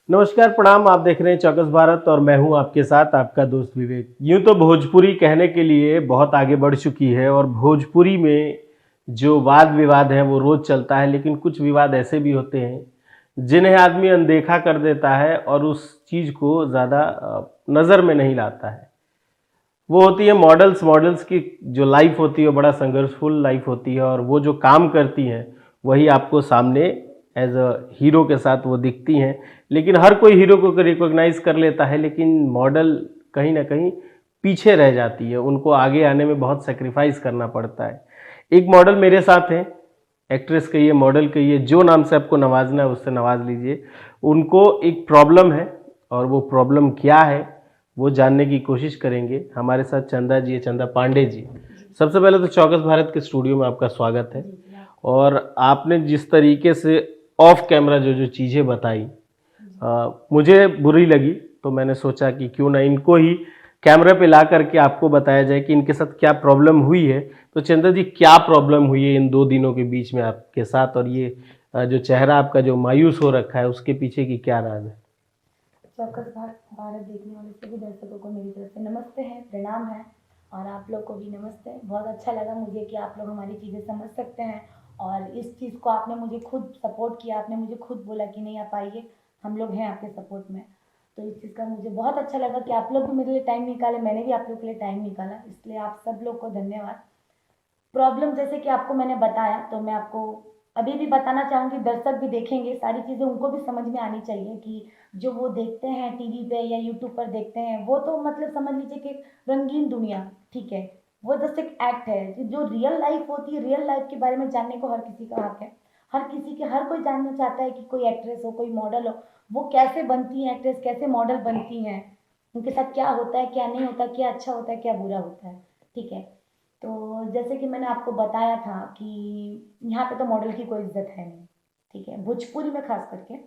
नमस्कार, प्रणाम। आप देख रहे हैं चौकस भारत और मैं हूं आपके साथ आपका दोस्त विवेक। यूं तो भोजपुरी कहने के लिए बहुत आगे बढ़ चुकी है और भोजपुरी में जो वाद विवाद है वो रोज चलता है, लेकिन कुछ विवाद ऐसे भी होते हैं जिन्हें आदमी अनदेखा कर देता है और उस चीज़ को ज़्यादा नज़र में नहीं लाता है। वो होती है मॉडल्स। मॉडल्स की जो लाइफ होती है वो बड़ा संघर्षफुल लाइफ होती है और वो जो काम करती हैं वही आपको सामने एज अ हीरो के साथ वो दिखती हैं। लेकिन हर कोई हीरो को रिकॉग्नाइज कर लेता है, लेकिन मॉडल कहीं ना कहीं पीछे रह जाती है, उनको आगे आने में बहुत सेक्रीफाइस करना पड़ता है। एक मॉडल मेरे साथ हैं, एक्ट्रेस कहिए, मॉडल कहिए, जो नाम से आपको नवाजना है उससे नवाज लीजिए। उनको एक प्रॉब्लम है और वो प्रॉब्लम क्या है वो जानने की कोशिश करेंगे। हमारे साथ चंदा जी है, चंदा पांडे जी। सबसे पहले तो चौकस भारत के स्टूडियो में आपका स्वागत है। और आपने जिस तरीके से ऑफ कैमरा जो जो चीज़ें बताई मुझे बुरी लगी, तो मैंने सोचा कि क्यों ना इनको ही कैमरे पे ला करके आपको बताया जाए कि इनके साथ क्या प्रॉब्लम हुई है। तो चंदा जी, क्या प्रॉब्लम हुई है इन 2 दिनों के बीच में आपके साथ, और ये जो चेहरा आपका जो मायूस हो रखा है उसके पीछे की क्या राज है? चौकस भारत देखने वाले सभी दर्शकों को मेरी तरफ से नमस्ते है, प्रणाम है। और आप लोग को भी नमस्ते। बहुत अच्छा लगा मुझे कि आप लोग हमारी चीज़ें समझ सकते हैं और इस चीज़ को आपने मुझे खुद सपोर्ट किया, आपने मुझे खुद बोला कि नहीं आप आइए, हम लोग हैं आपके सपोर्ट में। तो इस चीज़ का मुझे बहुत अच्छा लगा कि आप लोग भी मेरे लिए टाइम निकाले, मैंने भी आप लोग के लिए टाइम निकाला, इसलिए आप सब लोग को धन्यवाद। प्रॉब्लम जैसे कि आपको मैंने बताया, तो मैं आपको अभी भी बताना चाहूँगी, दर्शक भी देखेंगे, सारी चीज़ें उनको भी समझ में आनी चाहिए कि जो वो देखते हैं टीवी पे या यूट्यूब पर देखते हैं वो तो मतलब समझ लीजिए कि रंगीन दुनिया, ठीक है, वो जस्ट एक एक्ट है। जो रियल लाइफ होती है, रियल लाइफ के बारे में जानने को हर किसी का हक है। हर किसी के, हर कोई जानना चाहता है कि कोई एक्ट्रेस हो, कोई मॉडल हो, वो कैसे बनती है एक्ट्रेस, कैसे मॉडल बनती हैं, उनके साथ क्या होता है, क्या नहीं होता, क्या अच्छा होता है, क्या बुरा होता है, ठीक है। तो जैसे कि मैंने आपको बताया था कि यहाँ पे तो मॉडल की कोई इज्जत है नहीं, ठीक है, भोजपुरी में खास करके।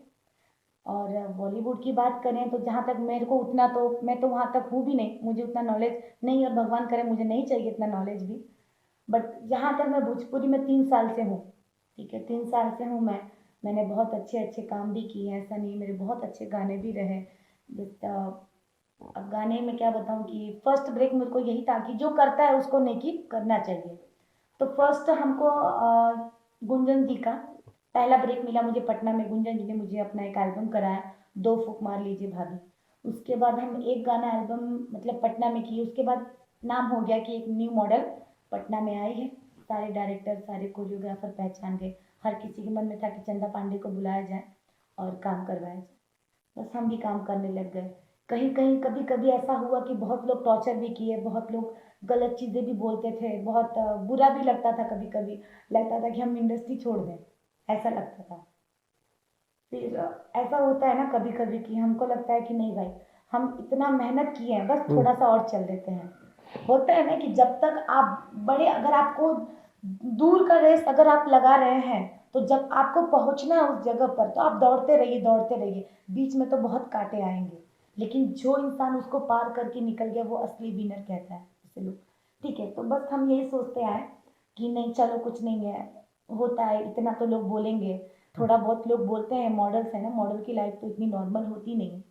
और बॉलीवुड की बात करें तो जहाँ तक मेरे को उतना, तो मैं तो वहाँ तक हूँ भी नहीं, मुझे उतना नॉलेज नहीं, और भगवान करे मुझे नहीं चाहिए इतना नॉलेज भी। बट जहाँ तक मैं भोजपुरी में 3 साल से हूँ, ठीक है, 3 साल से हूँ मैं। मैंने बहुत अच्छे अच्छे काम भी किए हैं, ऐसा नहीं, मेरे बहुत अच्छे गाने भी रहे। अब गाने में क्या बताऊँ कि फर्स्ट ब्रेक मेरे को यही था कि जो करता है उसको नेकी करना चाहिए। तो फर्स्ट हमको गुंजन जी का पहला ब्रेक मिला मुझे पटना में। गुंजन जी ने मुझे अपना एक एल्बम कराया, दो फूक मार लीजिए भाभी। उसके बाद हम एक गाना एल्बम मतलब पटना में किए। उसके बाद नाम हो गया कि एक न्यू मॉडल पटना में आई है। सारे डायरेक्टर, सारे कोरियोग्राफर पहचान गए। हर किसी के मन में था कि चंदा पांडे को बुलाया जाए और काम करवाया जाए। बस हम भी काम करने लग गए। कहीं कहीं कभी कभी ऐसा हुआ कि बहुत लोग टॉर्चर भी किए, बहुत लोग गलत चीज़ें भी बोलते थे, बहुत बुरा भी लगता था, कभी कभी लगता था कि हम इंडस्ट्री छोड़ दें, ऐसा लगता था। फिर ऐसा होता है ना कभी कभी कि हमको लगता है कि नहीं भाई, हम इतना मेहनत किए हैं, बस थोड़ा सा और चल देते हैं। होता है ना कि जब तक आप बड़े, अगर आपको दूर का रेस अगर आप लगा रहे हैं, तो जब आपको पहुंचना है उस जगह पर तो आप दौड़ते रहिए, दौड़ते रहिए। बीच में तो बहुत कांटे आएंगे, लेकिन जो इंसान उसको पार करके निकल गया वो असली विनर कहता है इसे लोग, ठीक है। तो बस हम यही सोचते आए कि नहीं चलो कुछ नहीं है, होता है, इतना तो लोग बोलेंगे, थोड़ा बहुत लोग बोलते हैं, मॉडल्स है ना, मॉडल की लाइफ तो इतनी नॉर्मल होती नहीं है।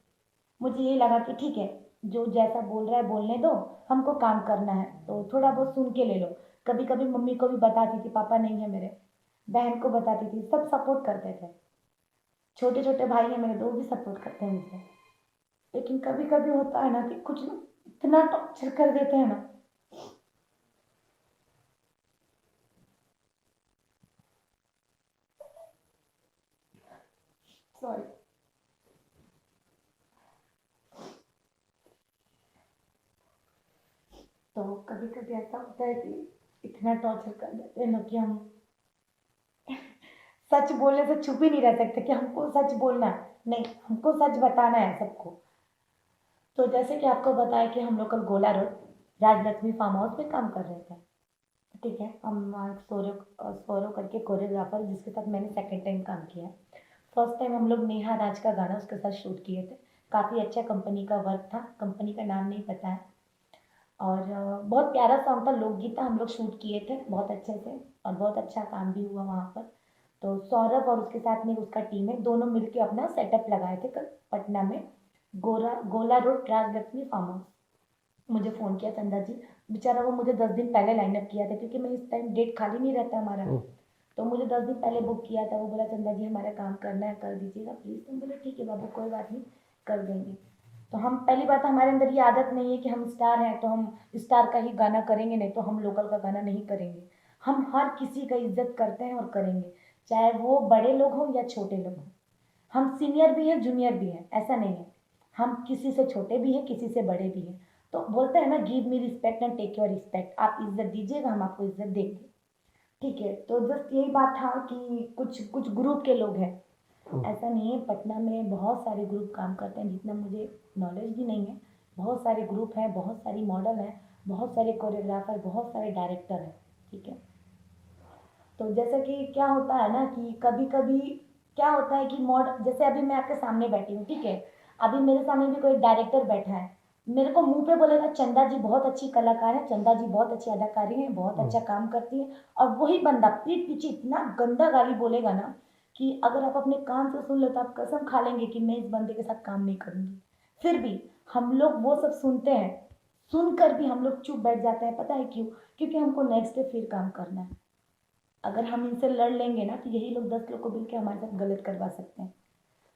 मुझे ये लगा कि ठीक है, जो जैसा बोल रहा है बोलने दो, हमको काम करना है तो थोड़ा बहुत सुन के ले लो। कभी कभी मम्मी को भी बताती थी, पापा नहीं है मेरे, बहन को बताती थी, सब सपोर्ट करते थे। छोटे छोटे भाई हैं मेरे, दो भी सपोर्ट करते हैं मुझे। लेकिन कभी कभी होता है ना कि कुछ लोग इतना टॉर्चर कर देते हैं ना। सॉरी। तो कभी कभी ऐसा होता है कि इतना टॉर्चर कर देते हैं ना कि हम सच बोलने से छुप ही नहीं रह सकते कि हमको सच बोलना है। नहीं, हमको सच बताना है सबको। तो जैसे कि आपको बताया कि हम लोग कल गोला रोड राजलक्ष्मी फार्म हाउस में काम कर रहे थे, ठीक है। हम सौरव करके कोरियोग्राफर, जिसके साथ मैंने सेकंड टाइम काम किया। फर्स्ट टाइम हम लोग नेहा राज का गाना उसके साथ शूट किए थे। काफ़ी अच्छा कंपनी का वर्क था, कंपनी का नाम नहीं पता है। और बहुत प्यारा सॉन्ग था, लोकगीत था, हम लोग शूट किए थे बहुत अच्छे से और बहुत अच्छा काम भी हुआ वहाँ पर। तो सौरभ और उसके साथ में उसका टीम है, दोनों मिलके अपना सेटअप लगाए थे कल पटना में, गोला रोड राजलक्ष्मी फार्म हाउस। मुझे फ़ोन किया चंदा जी, बेचारा वो मुझे 10 दिन पहले लाइनअप किया था, क्योंकि मैं इस टाइम डेट खाली नहीं रहता हमारा, तो मुझे 10 दिन पहले बुक किया था। वो बोला चंदा जी हमारा काम करना है, कर दीजिएगा प्लीज़। तो हम बोले ठीक है बाबू, कोई बात नहीं, कर देंगे। तो हम, पहली बात हमारे अंदर ये आदत नहीं है कि हम स्टार हैं तो हम स्टार का ही गाना करेंगे, नहीं तो हम लोकल का गाना नहीं करेंगे। हम हर किसी का इज्जत करते हैं और करेंगे, चाहे वो बड़े लोग हों या छोटे लोग हों। हम सीनियर भी हैं, जूनियर भी हैं, ऐसा नहीं है। हम किसी से छोटे भी हैं, किसी से बड़े भी हैं। तो बोलते हैं ना, give me respect and take your respect. आप इज्जत दीजिएगा, हम आपको इज्जत देंगे। ठीक है, तो जस्ट यही बात था कि कुछ कुछ ग्रुप के लोग हैं, ऐसा नहीं है। पटना में बहुत सारे ग्रुप काम करते हैं, जितना मुझे नॉलेज भी नहीं है। बहुत सारे ग्रुप हैं, बहुत सारी मॉडल हैं, बहुत सारे कोरियोग्राफर, बहुत सारे डायरेक्टर हैं। ठीक है, तो जैसे कि क्या होता है ना कि कभी कभी क्या होता है कि जैसे अभी मैं आपके सामने बैठी हूँ, ठीक है, अभी मेरे सामने भी कोई डायरेक्टर बैठा है, मेरे को मुंह पे बोलेगा चंदा जी बहुत अच्छी कलाकार है, चंदा जी बहुत अच्छी अदाकारी है, बहुत अच्छा काम करती है, और वही बंदा पीठ पीछे इतना गंदा गाली बोलेगा ना कि अगर आप अपने कान से सुन लो तो आप कसम खा लेंगे कि मैं इस बंदे के साथ काम नहीं करूंगी। फिर भी हम लोग वो सब सुनते हैं, सुनकर भी हम लोग चुप बैठ जाते हैं। पता है क्यों? क्योंकि हमको नेक्स्ट डे फिर काम करना है। अगर हम इनसे लड़ लेंगे ना तो यही लोग 10 लोग को मिलकर हमारे साथ गलत करवा सकते हैं।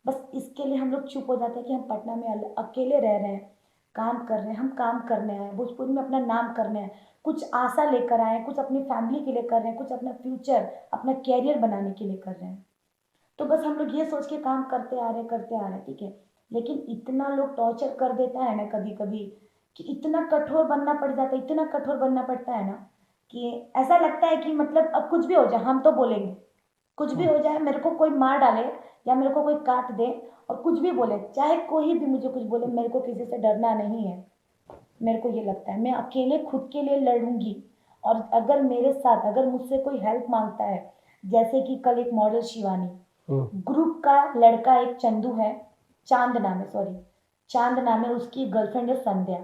बस इसके लिए हम लोग चुप हो जाते हैं कि हम पटना में अकेले रह रहे हैं, काम कर रहे हैं, हम काम करने आए भोजपुरी में, अपना नाम करने आए, कुछ आशा लेकर आए हैं, कुछ अपनी फैमिली के लिए कर रहे हैं, कुछ अपना फ्यूचर, अपना कैरियर बनाने के लिए कर रहे हैं। तो बस हम लोग ये सोच के काम करते आ रहे हैं, ठीक है। लेकिन इतना लोग टॉर्चर कर देता है ना कभी कभी, कि इतना कठोर बनना पड़ जाता है, इतना कठोर बनना पड़ता है ना कि ऐसा लगता है कि मतलब अब कुछ भी हो जाए हम तो बोलेंगे, कुछ भी हो जाए, मेरे को कोई मार डाले या मेरे को कोई काट दे और कुछ भी बोले, चाहे कोई भी मुझे कुछ बोले, मेरे को किसी से डरना नहीं है। मेरे को ये लगता है मैं अकेले खुद के लिए लड़ूंगी। और अगर मेरे साथ, अगर मुझसे कोई हेल्प मांगता है, जैसे कि कल एक मॉडल शिवानी, ग्रुप का लड़का एक चंदू है, चांद नाम है, सॉरी चांद नाम है, उसकी गर्लफ्रेंड है संध्या।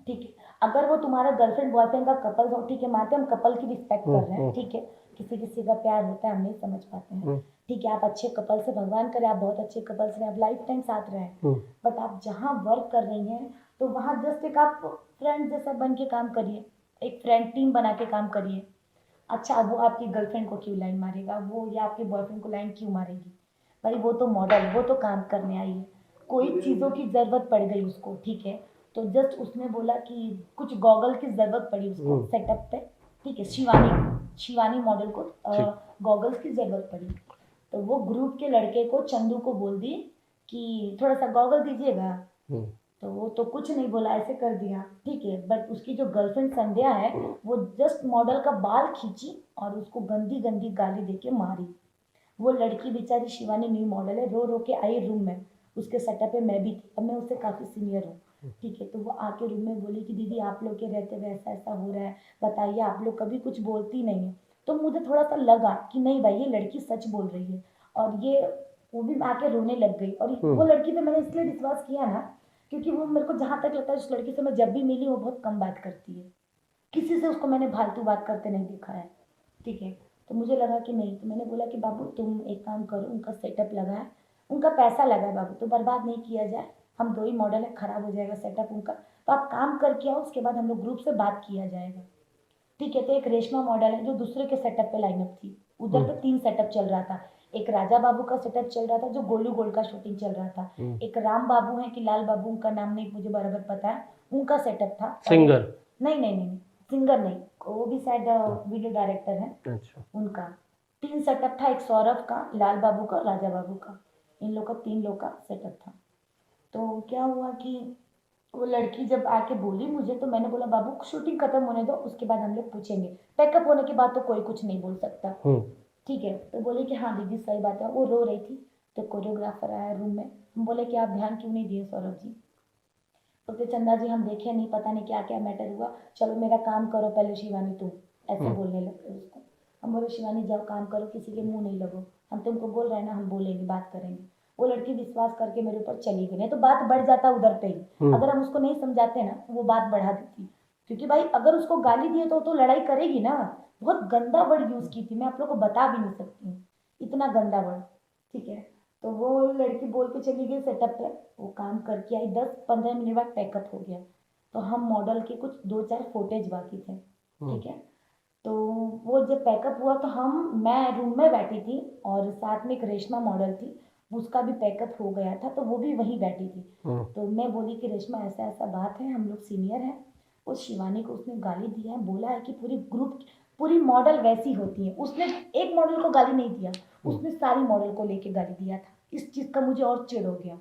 ठीक है, अगर वो तुम्हारा गर्लफ्रेंड बॉयफ्रेंड का कपल हो, ठीक है, मानते हम कपल की रिस्पेक्ट कर रहे हैं, ठीक है, किसी किसी का प्यार होता है, हम नहीं समझ पाते हैं, ठीक है, आप अच्छे कपल से, भगवान करे आप बहुत अच्छे कपल से आप लाइफ टाइम साथ रहें, बट आप जहाँ वर्क कर रही हैं तो वहाँ जस्ट एक आप फ्रेंड जैसा बन के काम करिए, एक फ्रेंड टीम बना के काम करिए। अच्छा, वो आपकी गर्लफ्रेंड को क्यों लाइन मारेगा, वो या आपके बॉयफ्रेंड को लाइन क्यों मारेगी? भाई वो तो मॉडल, वो तो काम करने आई है, कोई चीज़ों की ज़रूरत पड़ गई उसको, ठीक है, तो जस्ट उसने बोला कि कुछ गॉगल की ज़रूरत पड़ी उसको सेटअप पे, ठीक है, शिवानी मॉडल को गॉगल्स की ज़रूरत पड़ी, तो वो ग्रुप के लड़के को, चंदू को बोल दी कि थोड़ा सा गॉगल दीजिएगा, तो वो तो कुछ नहीं बोला, ऐसे कर दिया, ठीक है। बट उसकी जो गर्लफ्रेंड संध्या है, वो जस्ट मॉडल का बाल खींची और उसको गंदी गंदी गाली देके मारी। वो लड़की बेचारी शिवानी न्यू मॉडल है, रो रो के आई रूम में, उसके सेटअप पे मैं भी थी, अब मैं उससे काफ़ी सीनियर हूँ, ठीक है, तो वो आके रूम में बोली कि दीदी आप लोग के रहते हुए ऐसा ऐसा हो रहा है, बताइए, आप लोग कभी कुछ बोलती नहीं है। तो मुझे थोड़ा सा लगा कि नहीं भाई, ये लड़की सच बोल रही है, और ये वो भी आके रोने लग गई। और वो लड़की पे मैंने इसलिए विश्वास किया ना, क्योंकि वो मेरे को जहाँ तक लगता है उस लड़की से मैं जब भी मिली वो बहुत कम बात करती है, किसी से उसको मैंने फालतू बात करते नहीं देखा है, ठीक है। तो मुझे लगा कि नहीं, तो मैंने बोला कि बाबू तुम एक काम करो, उनका सेटअप लगा है, उनका पैसा लगा है बाबू, तो बर्बाद नहीं किया जाए, हम 2 ही मॉडल है, खराब हो जाएगा सेटअप उनका, तो आप काम करके आओ, उसके बाद हम लोग ग्रुप से बात किया जाएगा, ठीक है। तो एक रेशमा मॉडल है जो दूसरे के सेटअप पे लाइनअप थी, उधर पे 3 सेटअप चल रहा था, एक राजा बाबू का सेटअप चल रहा था जो गोलू गोल्ड का शूटिंग चल रहा था, एक राम बाबू है कि लाल बाबू, उनका नाम नहीं मुझे बराबर पता है, उनका सेटअप था। सिंगर? नहीं, सिंगर नहीं, वो भी शायद वीडियो डायरेक्टर है। अच्छा। उनका 3 सेटअप था, एक सौरभ का, लाल बाबू का, राजा बाबू का, इन लोग का 3 लोग का सेटअप था। तो क्या हुआ कि वो लड़की जब आके बोली मुझे, तो मैंने बोला बाबू शूटिंग खत्म होने दो, उसके बाद हम लोग पूछेंगे, पैकअप होने के बाद तो कोई कुछ नहीं बोल सकता, ठीक है। तो बोले कि हाँ दीदी सही बात है, वो रो रही थी, तो कोरियोग्राफर आया रूम में, हम बोले कि आप ध्यान क्यों नहीं दिए सौरभ जी? तो चंदा जी हम देखे नहीं, पता नहीं क्या क्या मैटर हुआ, चलो मेरा काम करो पहले शिवानी, तुम ऐसे बोलने लगे उसको। हम बोले शिवानी जाओ काम करो, किसी के मुंह नहीं लगो, हम तुमको बोल रहे हैं ना, हम बोलेंगे, बात करेंगे। वो लड़की विश्वास करके मेरे ऊपर चली गई, नहीं तो बात बढ़ जाता उधर पे ही, अगर हम उसको नहीं समझाते ना वो बात बढ़ा देती, क्योंकि भाई अगर उसको गाली दिए तो लड़ाई करेगी ना। बहुत गंदा वर्ड यूज की थी, मैं आप लोग को बता भी नहीं सकती हूँ, इतना गंदा वर्ड, ठीक है। तो वो लड़की बोल के चली गई सेटअप पे, वो काम करके आई, 10-15 मिनट बाद पैकअप हो गया। तो हम मॉडल के कुछ 2-4 फुटेज बाकी थे, ठीक है। तो वो जब पैकअप हुआ तो मैं रूम में बैठी थी और साथ में एक रेशमा मॉडल थी, उसका भी पैकअप हो गया था, तो वो भी वहीं बैठी थी। तो मैं बोली कि रेशमा ऐसा ऐसा बात है, हम लोग सीनियर हैं, उस शिवानी को उसने गाली दिया है, बोला है कि पूरी मॉडल वैसी होती है। उसने एक मॉडल को गाली नहीं दिया, उसने सारी मॉडल को लेके गाली दिया था। इस चीज़ का मुझे और चिढ़ हो गया,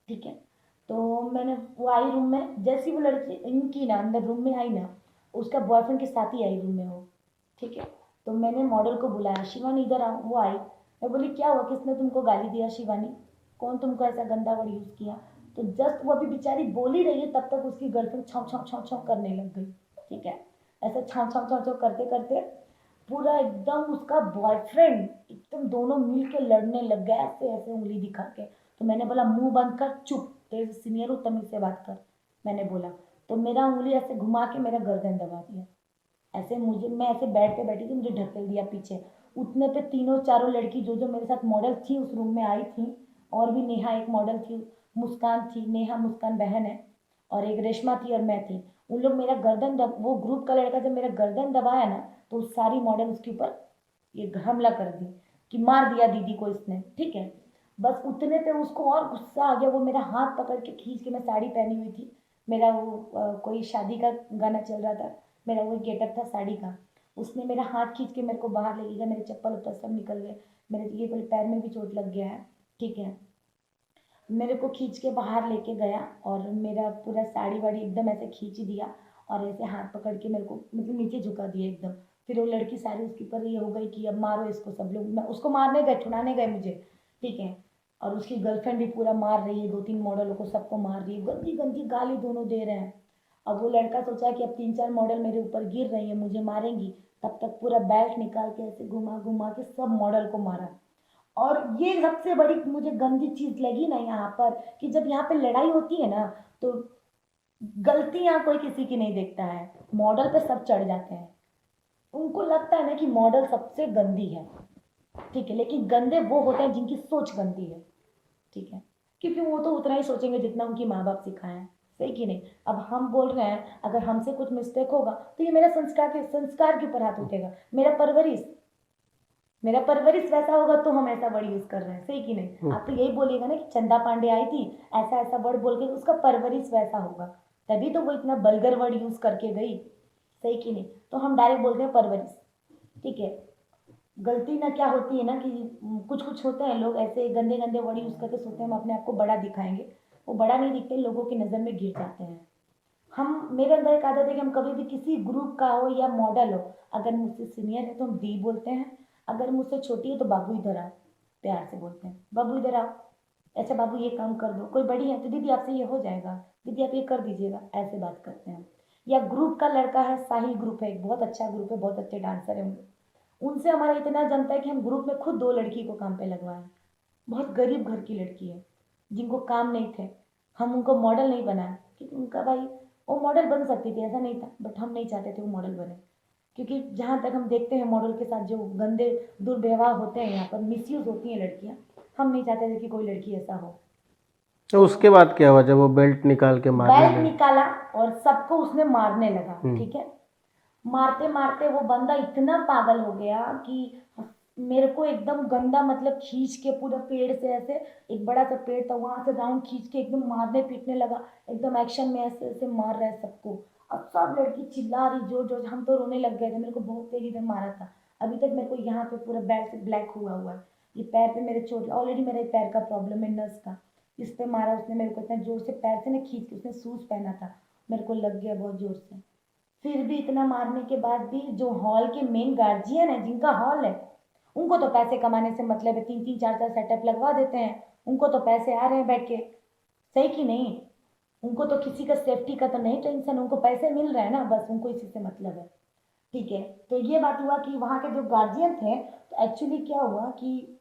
ठीक है। तो मैंने वो आई रूम में, जैसी वो लड़की इनकी ना अंदर रूम में आई ना, उसका बॉयफ्रेंड के साथ ही आई रूम में वो, ठीक है। तो मैंने मॉडल को बुलाया, शिवानी इधर आओ। वो आई, मैं बोली क्या हुआ, किसने तुमको गाली दिया शिवानी, कौन तुमको ऐसा गंदा वर्ड यूज़ किया। तो जस्ट वो अभी बेचारी बोल ही रही है, तब तक उसकी गर्लफ्रेंड छाँव छाँव छाँव छाँव करने लग गई, ठीक है। ऐसे छाँव छाँव छाँव छाँव करते करते पूरा एकदम उसका बॉयफ्रेंड एकदम दोनों मिल के लड़ने लग गए, ऐसे ऐसे उंगली दिखा के। तो मैंने बोला मुंह बंद कर, चुप, तेरे सीनियर हूँ, तमीज से बात कर, मैंने बोला। तो मेरा उंगली ऐसे घुमा के मेरा गर्दन दबा दिया, ऐसे मुझे, मैं ऐसे बेड पे बैठी थी, मुझे ढकेल दिया पीछे। उतने पे तीनों चारों लड़की जो जो मेरे साथ मॉडल थी उस रूम में आई थी, और भी नेहा एक मॉडल थी, मुस्कान थी, नेहा मुस्कान बहन है, और एक रेशमा थी और मैं थी। उन लोग मेरा वो ग्रुप का लड़का जब मेरा गर्दन दबाया ना, तो सारी मॉडल उसके ऊपर ये हमला कर दी कि मार दिया दीदी को इसने, ठीक है। बस उतने पे उसको और गुस्सा आ गया, वो मेरा हाथ पकड़ के खींच के, मैं साड़ी पहनी हुई थी, मेरा वो कोई शादी का गाना चल रहा था, मेरा वो गेटअप था साड़ी का, उसने मेरा हाथ खींच के मेरे को बाहर ले गया, मेरे चप्पल उप्पल सब निकल गए, मेरे ये बोले पैर में भी चोट लग गया है, ठीक है। मेरे को खींच के बाहर लेके गया और मेरा पूरा साड़ी वाड़ी एकदम ऐसे खींच दिया, और ऐसे हाथ पकड़ के मेरे को मतलब नीचे झुका दिया एकदम। फिर वो लड़की सारी उसके ऊपर ये हो गई कि अब मारो इसको, सब लोग मैं उसको मारने गए, छुड़ाने गए मुझे, ठीक है। और उसकी गर्लफ्रेंड भी पूरा मार रही है, 2-3 मॉडलों को सबको मार रही है, गंदी गंदी गाली दोनों दे रहे हैं। अब वो लड़का सोचा कि अब 3-4 मॉडल मेरे ऊपर गिर रही है, मुझे मारेंगी, तब तक पूरा बेल्ट निकाल के ऐसे घुमा घुमा के सब मॉडल को मारा। और ये सबसे बड़ी मुझे गंदी चीज लगी ना यहाँ पर, कि जब यहाँ पे लड़ाई होती है ना, तो गलतियां कोई किसी की नहीं देखता है, मॉडल पे सब चढ़ जाते हैं। उनको लगता है ना कि मॉडल सबसे गंदी है, ठीक है, लेकिन गंदे वो होते हैं जिनकी सोच गंदी है, ठीक है। क्योंकि वो तो उतना ही सोचेंगे जितना उनकी माँ बाप सिखाए हैं, सही कि नहीं। अब हम बोल रहे हैं, अगर हमसे कुछ मिस्टेक होगा तो ये मेरा संस्कार के ऊपर हाथ उठेगा, मेरा परवरिश वैसा होगा तो हम ऐसा वर्ड यूज कर रहे हैं, सही कि नहीं। आप तो यही बोलिएगा ना कि चंदा पांडे आई थी, ऐसा ऐसा वर्ड बोल के, उसका परवरिश वैसा होगा, तभी तो वो इतना बल्गर वर्ड यूज करके गई, सही कि नहीं। तो हम डायरेक्ट बोलते हैं परवरिश, ठीक है। गलती ना क्या होती है ना कि कुछ कुछ होते हैं लोग ऐसे गंदे गंदे वर्ड यूज करके सोचते हैं हम अपने आप को बड़ा दिखाएंगे, वो बड़ा नहीं दिखते, लोगों की नज़र में गिर जाते हैं। हम, मेरे अंदर एक आदत है कि हम कभी भी किसी ग्रुप का हो या मॉडल हो, अगर मुझसे सीनियर है तो हम दी बोलते हैं, अगर मुझसे छोटी है तो बाबू इधर आओ, प्यार से बोलते हैं, बाबू इधर आओ, ऐसे बाबू ये काम कर दो। कोई बड़ी है तो दीदी आपसे ये हो जाएगा, दीदी आप ये कर दीजिएगा, ऐसे बात करते हैं। या ग्रुप का लड़का है, साहिल ग्रुप है, एक बहुत अच्छा ग्रुप है, बहुत अच्छे डांसर है, उनसे हमारा इतना जमता है कि हम ग्रुप में खुद 2 लड़की को काम पे लगवाए। बहुत गरीब घर की लड़की है, जिनको काम नहीं थे, हम उनको मॉडल नहीं बनाए, क्योंकि उनका भाई वो मॉडल बन सकती थी, ऐसा नहीं था, बट हम नहीं चाहते थे वो मॉडल बने। क्योंकि जहाँ तक हम देखते हैं मॉडल के साथ जो गंदे दुर्व्यवहार होते हैं, यहाँ पर मिसयूज होती हैं लड़कियाँ, हम नहीं चाहते थे कि कोई लड़की ऐसा हो। तो उसके बाद क्या हुआ जब वो बेल्ट निकाल के मारने बेल्ट लगे? निकाला और सबको उसने मारने लगा, ठीक है। मारते मारते वो बंदा इतना पागल हो गया कि मेरे को एकदम गंदा मतलब खींच के पूरा पेड़ से ऐसे, एक बड़ा सा पेड़ था वहां से राउंड खींच के एकदम मारने पीटने लगा, एकदम एक्शन में ऐसे ऐसे मार रहा है सबको। अब सब लड़की चिल्ला रही जोर जोर, हम तो रोने लग गए थे, मेरे को बहुत तेजी से मारा था। अभी तक मेरे को यहाँ पे पूरा बैक से ब्लैक हुआ हुआ है, ये पैर पे मेरे चोट, ऑलरेडी मेरे पैर का प्रॉब्लम है नस का, इस पे मारा उसने मेरे को इतना जोर से, पैर से ना खींच के, उसने शूज पहना था, मेरे को लग गया बहुत जोर से। फिर भी इतना मारने के बाद भी जो हॉल के मेन गार्जियन है, जिनका हॉल है, उनको तो पैसे कमाने से मतलब है, 3-3 4-4 सेटअप लगवा देते हैं, उनको तो पैसे आ रहे हैं बैठ के, सही कि नहीं। उनको तो किसी का सेफ्टी का तो नहीं टेंशन, उनको पैसे मिल रहे हैं ना, बस उनको इसी से मतलब है, ठीक है। तो ये बात हुआ कि वहाँ के जो गार्जियन थे, तो एक्चुअली क्या हुआ कि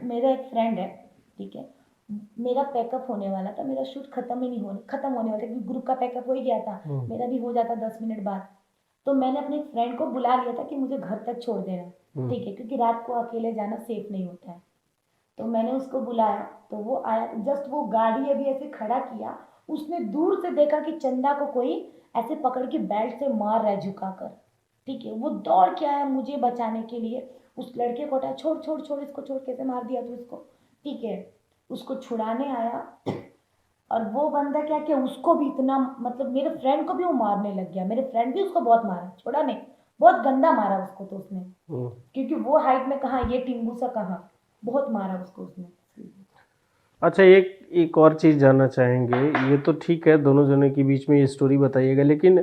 मेरा एक फ्रेंड है, ठीक है, मेरा पैकअप होने वाला था, मेरा शूट खत्म होने वाला था, क्योंकि ग्रुप का पैकअप हो ही गया था, मेरा भी हो जाता 10 मिनट बाद। तो मैंने अपने फ्रेंड को बुला लिया था कि मुझे घर तक छोड़ देना, ठीक है, क्योंकि रात को अकेले जाना सेफ नहीं होता है। तो मैंने उसको बुलाया, तो वो आया, जस्ट वो गाड़ी अभी ऐसे खड़ा किया, उसने दूर से देखा कि चंदा को कोई ऐसे पकड़ के बेल्ट से मार रहा है झुकाकर, ठीक है। वो दौड़ के आया मुझे बचाने के लिए, उस लड़के को उठाया, छोड़ छोड़ छोड़ इसको, छोड़, कैसे मार दिया तू इसको, ठीक है। उसको छुड़ाने आया, और वो बंदा क्या किया, उसको भी इतना, मतलब मेरे फ्रेंड को भी वो मारने लग गया, मेरे फ्रेंड भी उसको बहुत मारा, छोड़ा नहीं, बहुत गंदा मारा उसको तो उसने, क्योंकि वो हाइट में कहाँ, ये टिंगू सा कहाँ, बहुत मारा उसको उसने। अच्छा, एक और चीज़ जानना चाहेंगे। ये तो ठीक है, दोनों जने के बीच में ये स्टोरी बताइएगा, लेकिन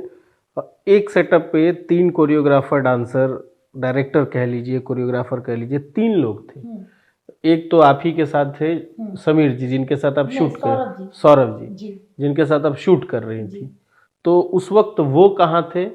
एक सेटअप पे 3 कोरियोग्राफर, डांसर, डायरेक्टर कह लीजिए, कोरियोग्राफर कह लीजिए, 3 लोग थे। एक तो आप ही के साथ थे, समीर जी, जिनके साथ आप नहीं, शूट सौरभ कर, जी। सौरभ जी, जी जिनके साथ आप शूट कर रही जी। थी। तो उस वक्त वो कहाँ थे,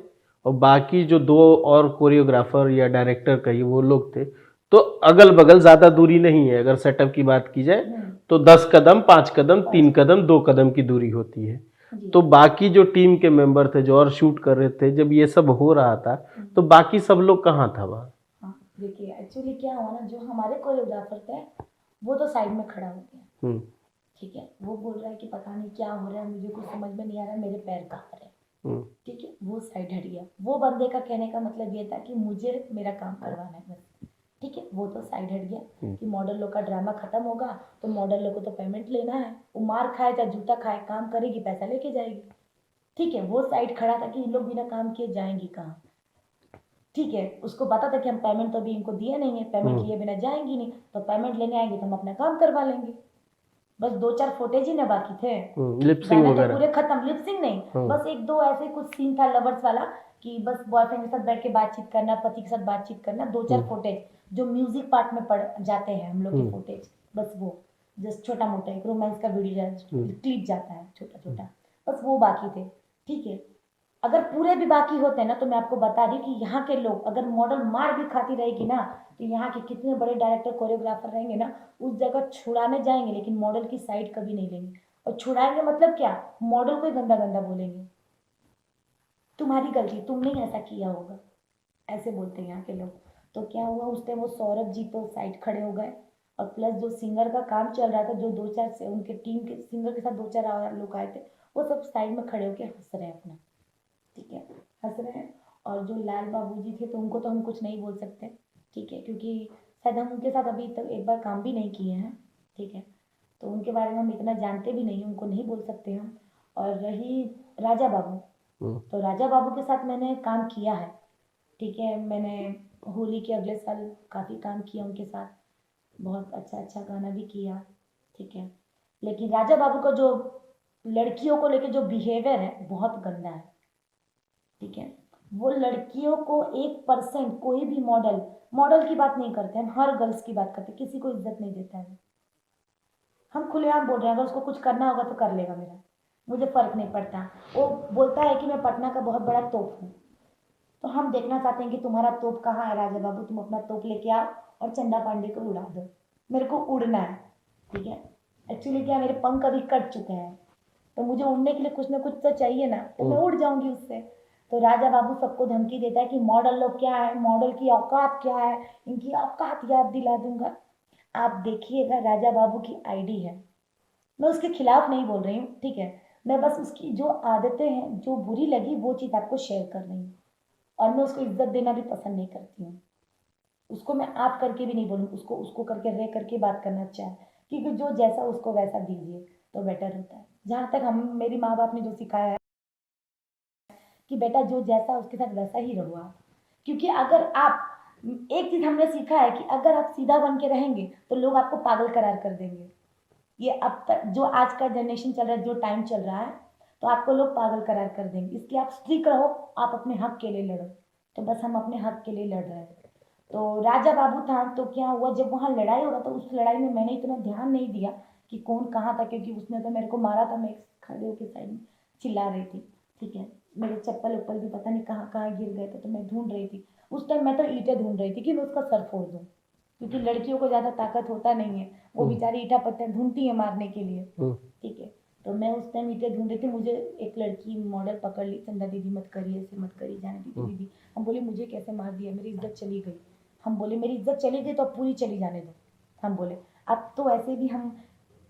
और बाकी जो 2 और कोरियोग्राफर या डायरेक्टर कहिए वो लोग थे, तो अगल बगल ज़्यादा दूरी नहीं है, अगर सेटअप की बात की जाए तो 10 कदम, 5 कदम, 3 कदम, 2 कदम की दूरी होती है। जी। तो बाकी जो टीम के मेंबर थे, जो और शूट कर रहे थे, जब ये सब हो रहा था, तो बाकी सब लोग कहाँ था वहाँ? हाँ, देखिए एक्चुअली क्या हुआ ना, जो हमारे कोरियोग्राफर थे वो तो साइड में खड़ा हो गया, ठीक है। वो बोल रहा है कि पता नहीं क्या हो रहा है, मुझे कुछ समझ में नहीं आ रहा है, मेरे पैर कहाँ पर है, ठीक है। वो साइड हट गया। वो बंदे का कहने का मतलब ये था कि मुझे मेरा काम करवाना है बस, ठीक है। वो तो साइड हट गया कि मॉडल लोग का ड्रामा खत्म होगा तो मॉडल लोग को तो पेमेंट लेना है, वो मार खाए चाहे जूता खाए, काम करेगी पैसा लेके जाएगी, ठीक है। वो साइड खड़ा था कि इन लोग बिना काम किए जाएंगी कहाँ, ठीक है। उसको पता था कि हम पेमेंट तो अभी इनको दिए नहीं है, पेमेंट लिए बिना जाएंगी नहीं, तो पेमेंट लेने आएंगे तो हम अपना काम करवा लेंगे। बस 2-4 फुटेज ही ना बाकी थे, लिपसिंग गाने तो वगैरह। पूरे खत्म, लिपसिंग नहीं, बस 1-2 ऐसे कुछ सीन था लवर्स वाला कि बस बॉयफ्रेंड के साथ बैठ के बातचीत करना, पति के साथ बातचीत करना, 2-4 फुटेज जो म्यूजिक पार्ट में पड़ जाते हैं हम लोग के फुटेज, बस वो जस्ट छोटा मोटा एक रोमांस का वीडियो क्लिप जाता है छोटा छोटा, बस वो बाकी थे, ठीक है। अगर पूरे भी बाकी होते ना तो मैं आपको बता रही कि यहाँ के लोग, अगर मॉडल मार भी खाती रहेगी ना, तो यहाँ के कितने बड़े डायरेक्टर कोरियोग्राफर रहेंगे ना, उस जगह छुड़ाने जाएंगे लेकिन मॉडल की साइड कभी नहीं लेंगे। और छुड़ाएंगे मतलब क्या, मॉडल को ही गंदा गंदा बोलेंगे, तुम्हारी गलती, तुमने ही ऐसा किया होगा, ऐसे बोलते हैं यहाँ के लोग। तो क्या हुआ, उस टाइम वो सौरभ जी तो साइड खड़े हो गए, और प्लस जो सिंगर का काम चल रहा था, जो 2-4 से उनके टीम के सिंगर के साथ 2-4 और लोग आए थे, वो सब साइड में खड़े होकर हंस रहे हैं अपना, ठीक है, हंस रहे हैं। और जो लाल बाबू जी थे तो उनको तो हम कुछ नहीं बोल सकते, ठीक है, क्योंकि शायद हम उनके साथ अभी तक एक बार काम भी नहीं किए हैं, ठीक है। तो उनके बारे में हम इतना जानते भी नहीं, उनको नहीं बोल सकते हम। और रही राजा बाबू, तो राजा बाबू के साथ मैंने काम किया है, ठीक है। मैंने होली के अगले साल काफ़ी काम किया उनके साथ, बहुत अच्छा अच्छा गाना भी किया, ठीक है। लेकिन राजा बाबू का जो लड़कियों को लेके जो बिहेवियर है बहुत गंदा है, ठीक है। वो लड़कियों को 1% कोई भी मॉडल, मॉडल की बात नहीं करते हम, हर गर्ल्स की बात करते, किसी को इज्जत नहीं देता है। हम खुलेआम बोल रहे हैं, अगर उसको कुछ करना होगा तो कर लेगा, मेरा मुझे फर्क नहीं पड़ता। वो बोलता है कि मैं पटना का बहुत बड़ा तोप हूँ, तो हम देखना चाहते हैं कि तुम्हारा तोप कहाँ है राजा बाबू, तुम अपना तोप लेके आओ और चंदा पांडे को उड़ा दो, मेरे को उड़ना है, ठीक है। एक्चुअली क्या, मेरे पंख अभी कट चुके हैं, तो मुझे उड़ने के लिए कुछ ना कुछ तो चाहिए ना, तो मैं उड़ जाऊंगी उससे। तो राजा बाबू सबको धमकी देता है कि मॉडल लोग क्या है, मॉडल की औकात क्या है, इनकी औकात याद दिला दूंगा। आप देखिएगा राजा बाबू की आईडी है, मैं उसके खिलाफ नहीं बोल रही हूँ, ठीक है। मैं बस उसकी जो आदतें हैं, जो बुरी लगी वो चीज़ आपको शेयर कर रही हूँ, और मैं उसको इज्जत देना भी पसंद नहीं करती हूँ। उसको मैं आप करके भी नहीं बोलूँ, उसको उसको करके रे करके बात करना अच्छा है, क्योंकि जो जैसा उसको वैसा दीजिए तो बेटर होता है। जहाँ तक हम, मेरी माँ बाप ने जो सिखाया है कि बेटा जो जैसा उसके साथ वैसा ही रहो आप, क्योंकि अगर आप, एक चीज़ हमने सीखा है कि अगर आप सीधा बन के रहेंगे तो लोग आपको पागल करार कर देंगे। ये अब तक जो आज का जनरेशन चल रहा है, जो टाइम चल रहा है, तो आपको लोग पागल करार कर देंगे, इसलिए आप स्ट्रिक रहो, आप अपने हक के लिए लड़ो। तो बस हम अपने हक के लिए लड़ रहे हैं। तो राजा बाबू था, तो क्या हुआ, जब वहाँ लड़ाई हो रहा था, उस लड़ाई में मैंने इतना ध्यान नहीं दिया कि कौन कहाँ था, क्योंकि उसने तो मेरे को मारा था, मैं खड़े होकर साइड में चिल्ला रही थी, ठीक है। मेरे चप्पल उप्पल भी पता नहीं कहाँ कहाँ गिर गए थे, तो मैं ढूंढ रही थी उस टाइम, मैं तो ईंटें ढूंढ रही थी कि मैं उसका सर फोड़ दूँ, क्योंकि लड़कियों को ज़्यादा ताकत होता नहीं है, वो बेचारी ईंटा पत्थर ढूंढती है मारने के लिए, ठीक है। तो मैं उस टाइम मीडिया ढूंढ रही थी, मुझे एक लड़की मॉडल पकड़ ली, चंदा दीदी मत करिए, ऐसे मत करिए, जाने दीजिए दीदी। हम बोले मुझे कैसे मार दिया, मेरी इज्जत चली गई। हम बोले मेरी इज्जत चली गई तो अब पूरी चली जाने दो। हम बोले अब तो ऐसे भी हम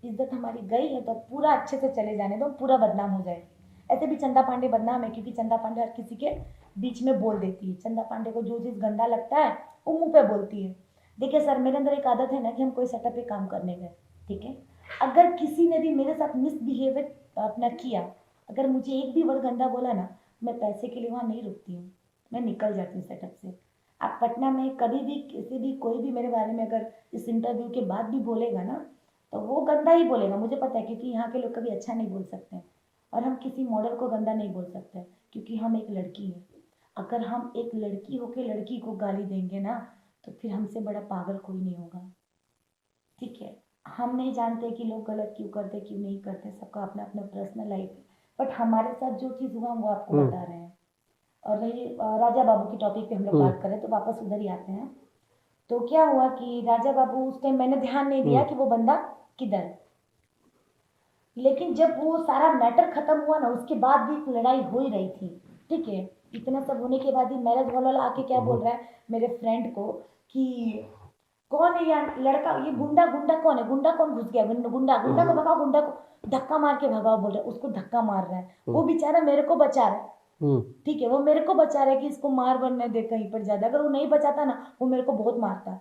इज्जत हमारी गई है तो अब पूरा अच्छे से चले जाने दो, पूरा बदनाम हो जाए। ऐसे भी चंदा पांडे बदनाम है, क्योंकि चंदा पांडे हर किसी के बीच में बोल देती है। चंदा पांडे को जो चीज़ गंदा लगता है वो मुंह पे बोलती है। देखिए सर, मेरे अंदर एक आदत है ना कि हम कोई सेटअप पे काम करने गए, ठीक है, अगर किसी ने भी मेरे साथ मिसबिहेवियर अपना किया, अगर मुझे एक भी वर्ड गंदा बोला ना, मैं पैसे के लिए वहाँ नहीं रुकती हूँ, मैं निकल जाती हूँ सेटअप से। आप पटना में कभी भी किसी भी कोई भी मेरे बारे में अगर इस इंटरव्यू के बाद भी बोलेगा ना, तो वो गंदा ही बोलेगा, मुझे पता है, क्योंकि यहाँ के लोग कभी अच्छा नहीं बोल सकते हैं। और हम किसी मॉडल को गंदा नहीं बोल सकते, क्योंकि हम एक लड़की हैं। अगर हम एक लड़की होके लड़की को गाली देंगे ना, तो फिर हमसे बड़ा पागल कोई नहीं होगा, ठीक है। हम नहीं जानते कि लोग गलत क्यों करते क्यों नहीं करते, सबका अपना अपना पर्सनल लाइफ है, बट हमारे साथ जो चीज़ हुआ वो आपको बता रहे हैं। और रही राजा बाबू की टॉपिक पे हम लोग बात करें तो वापस उधर ही आते हैं। तो क्या हुआ कि राजा बाबू, उस टाइम मैंने ध्यान नहीं दिया कि वो बंदा किधर है, लेकिन जब वो सारा मैटर खत्म हुआ ना, उसके बाद भी एक लड़ाई हो ही रही थी, ठीक है। इतना सब होने के बाद ही मैरिज हॉल वाला आके क्या बोल रहा है मेरे फ्रेंड को कि कौन है यार लड़का, ये गुंडा, गुंडा कौन है, गुंडा कौन घुस गया, गुंडा गुंडा गुंडा को भगाओ, गुंडा को धक्का मार के भगाओ, बोल रहा है। उसको धक्का मार रहा है, वो बेचारा मेरे को बचा रहा है, ठीक है, वो मेरे को बचा रहा है कि इसको मार बनने दे कहीं पर ज्यादा। अगर वो नहीं बचाता ना, वो मेरे को बहुत मारता,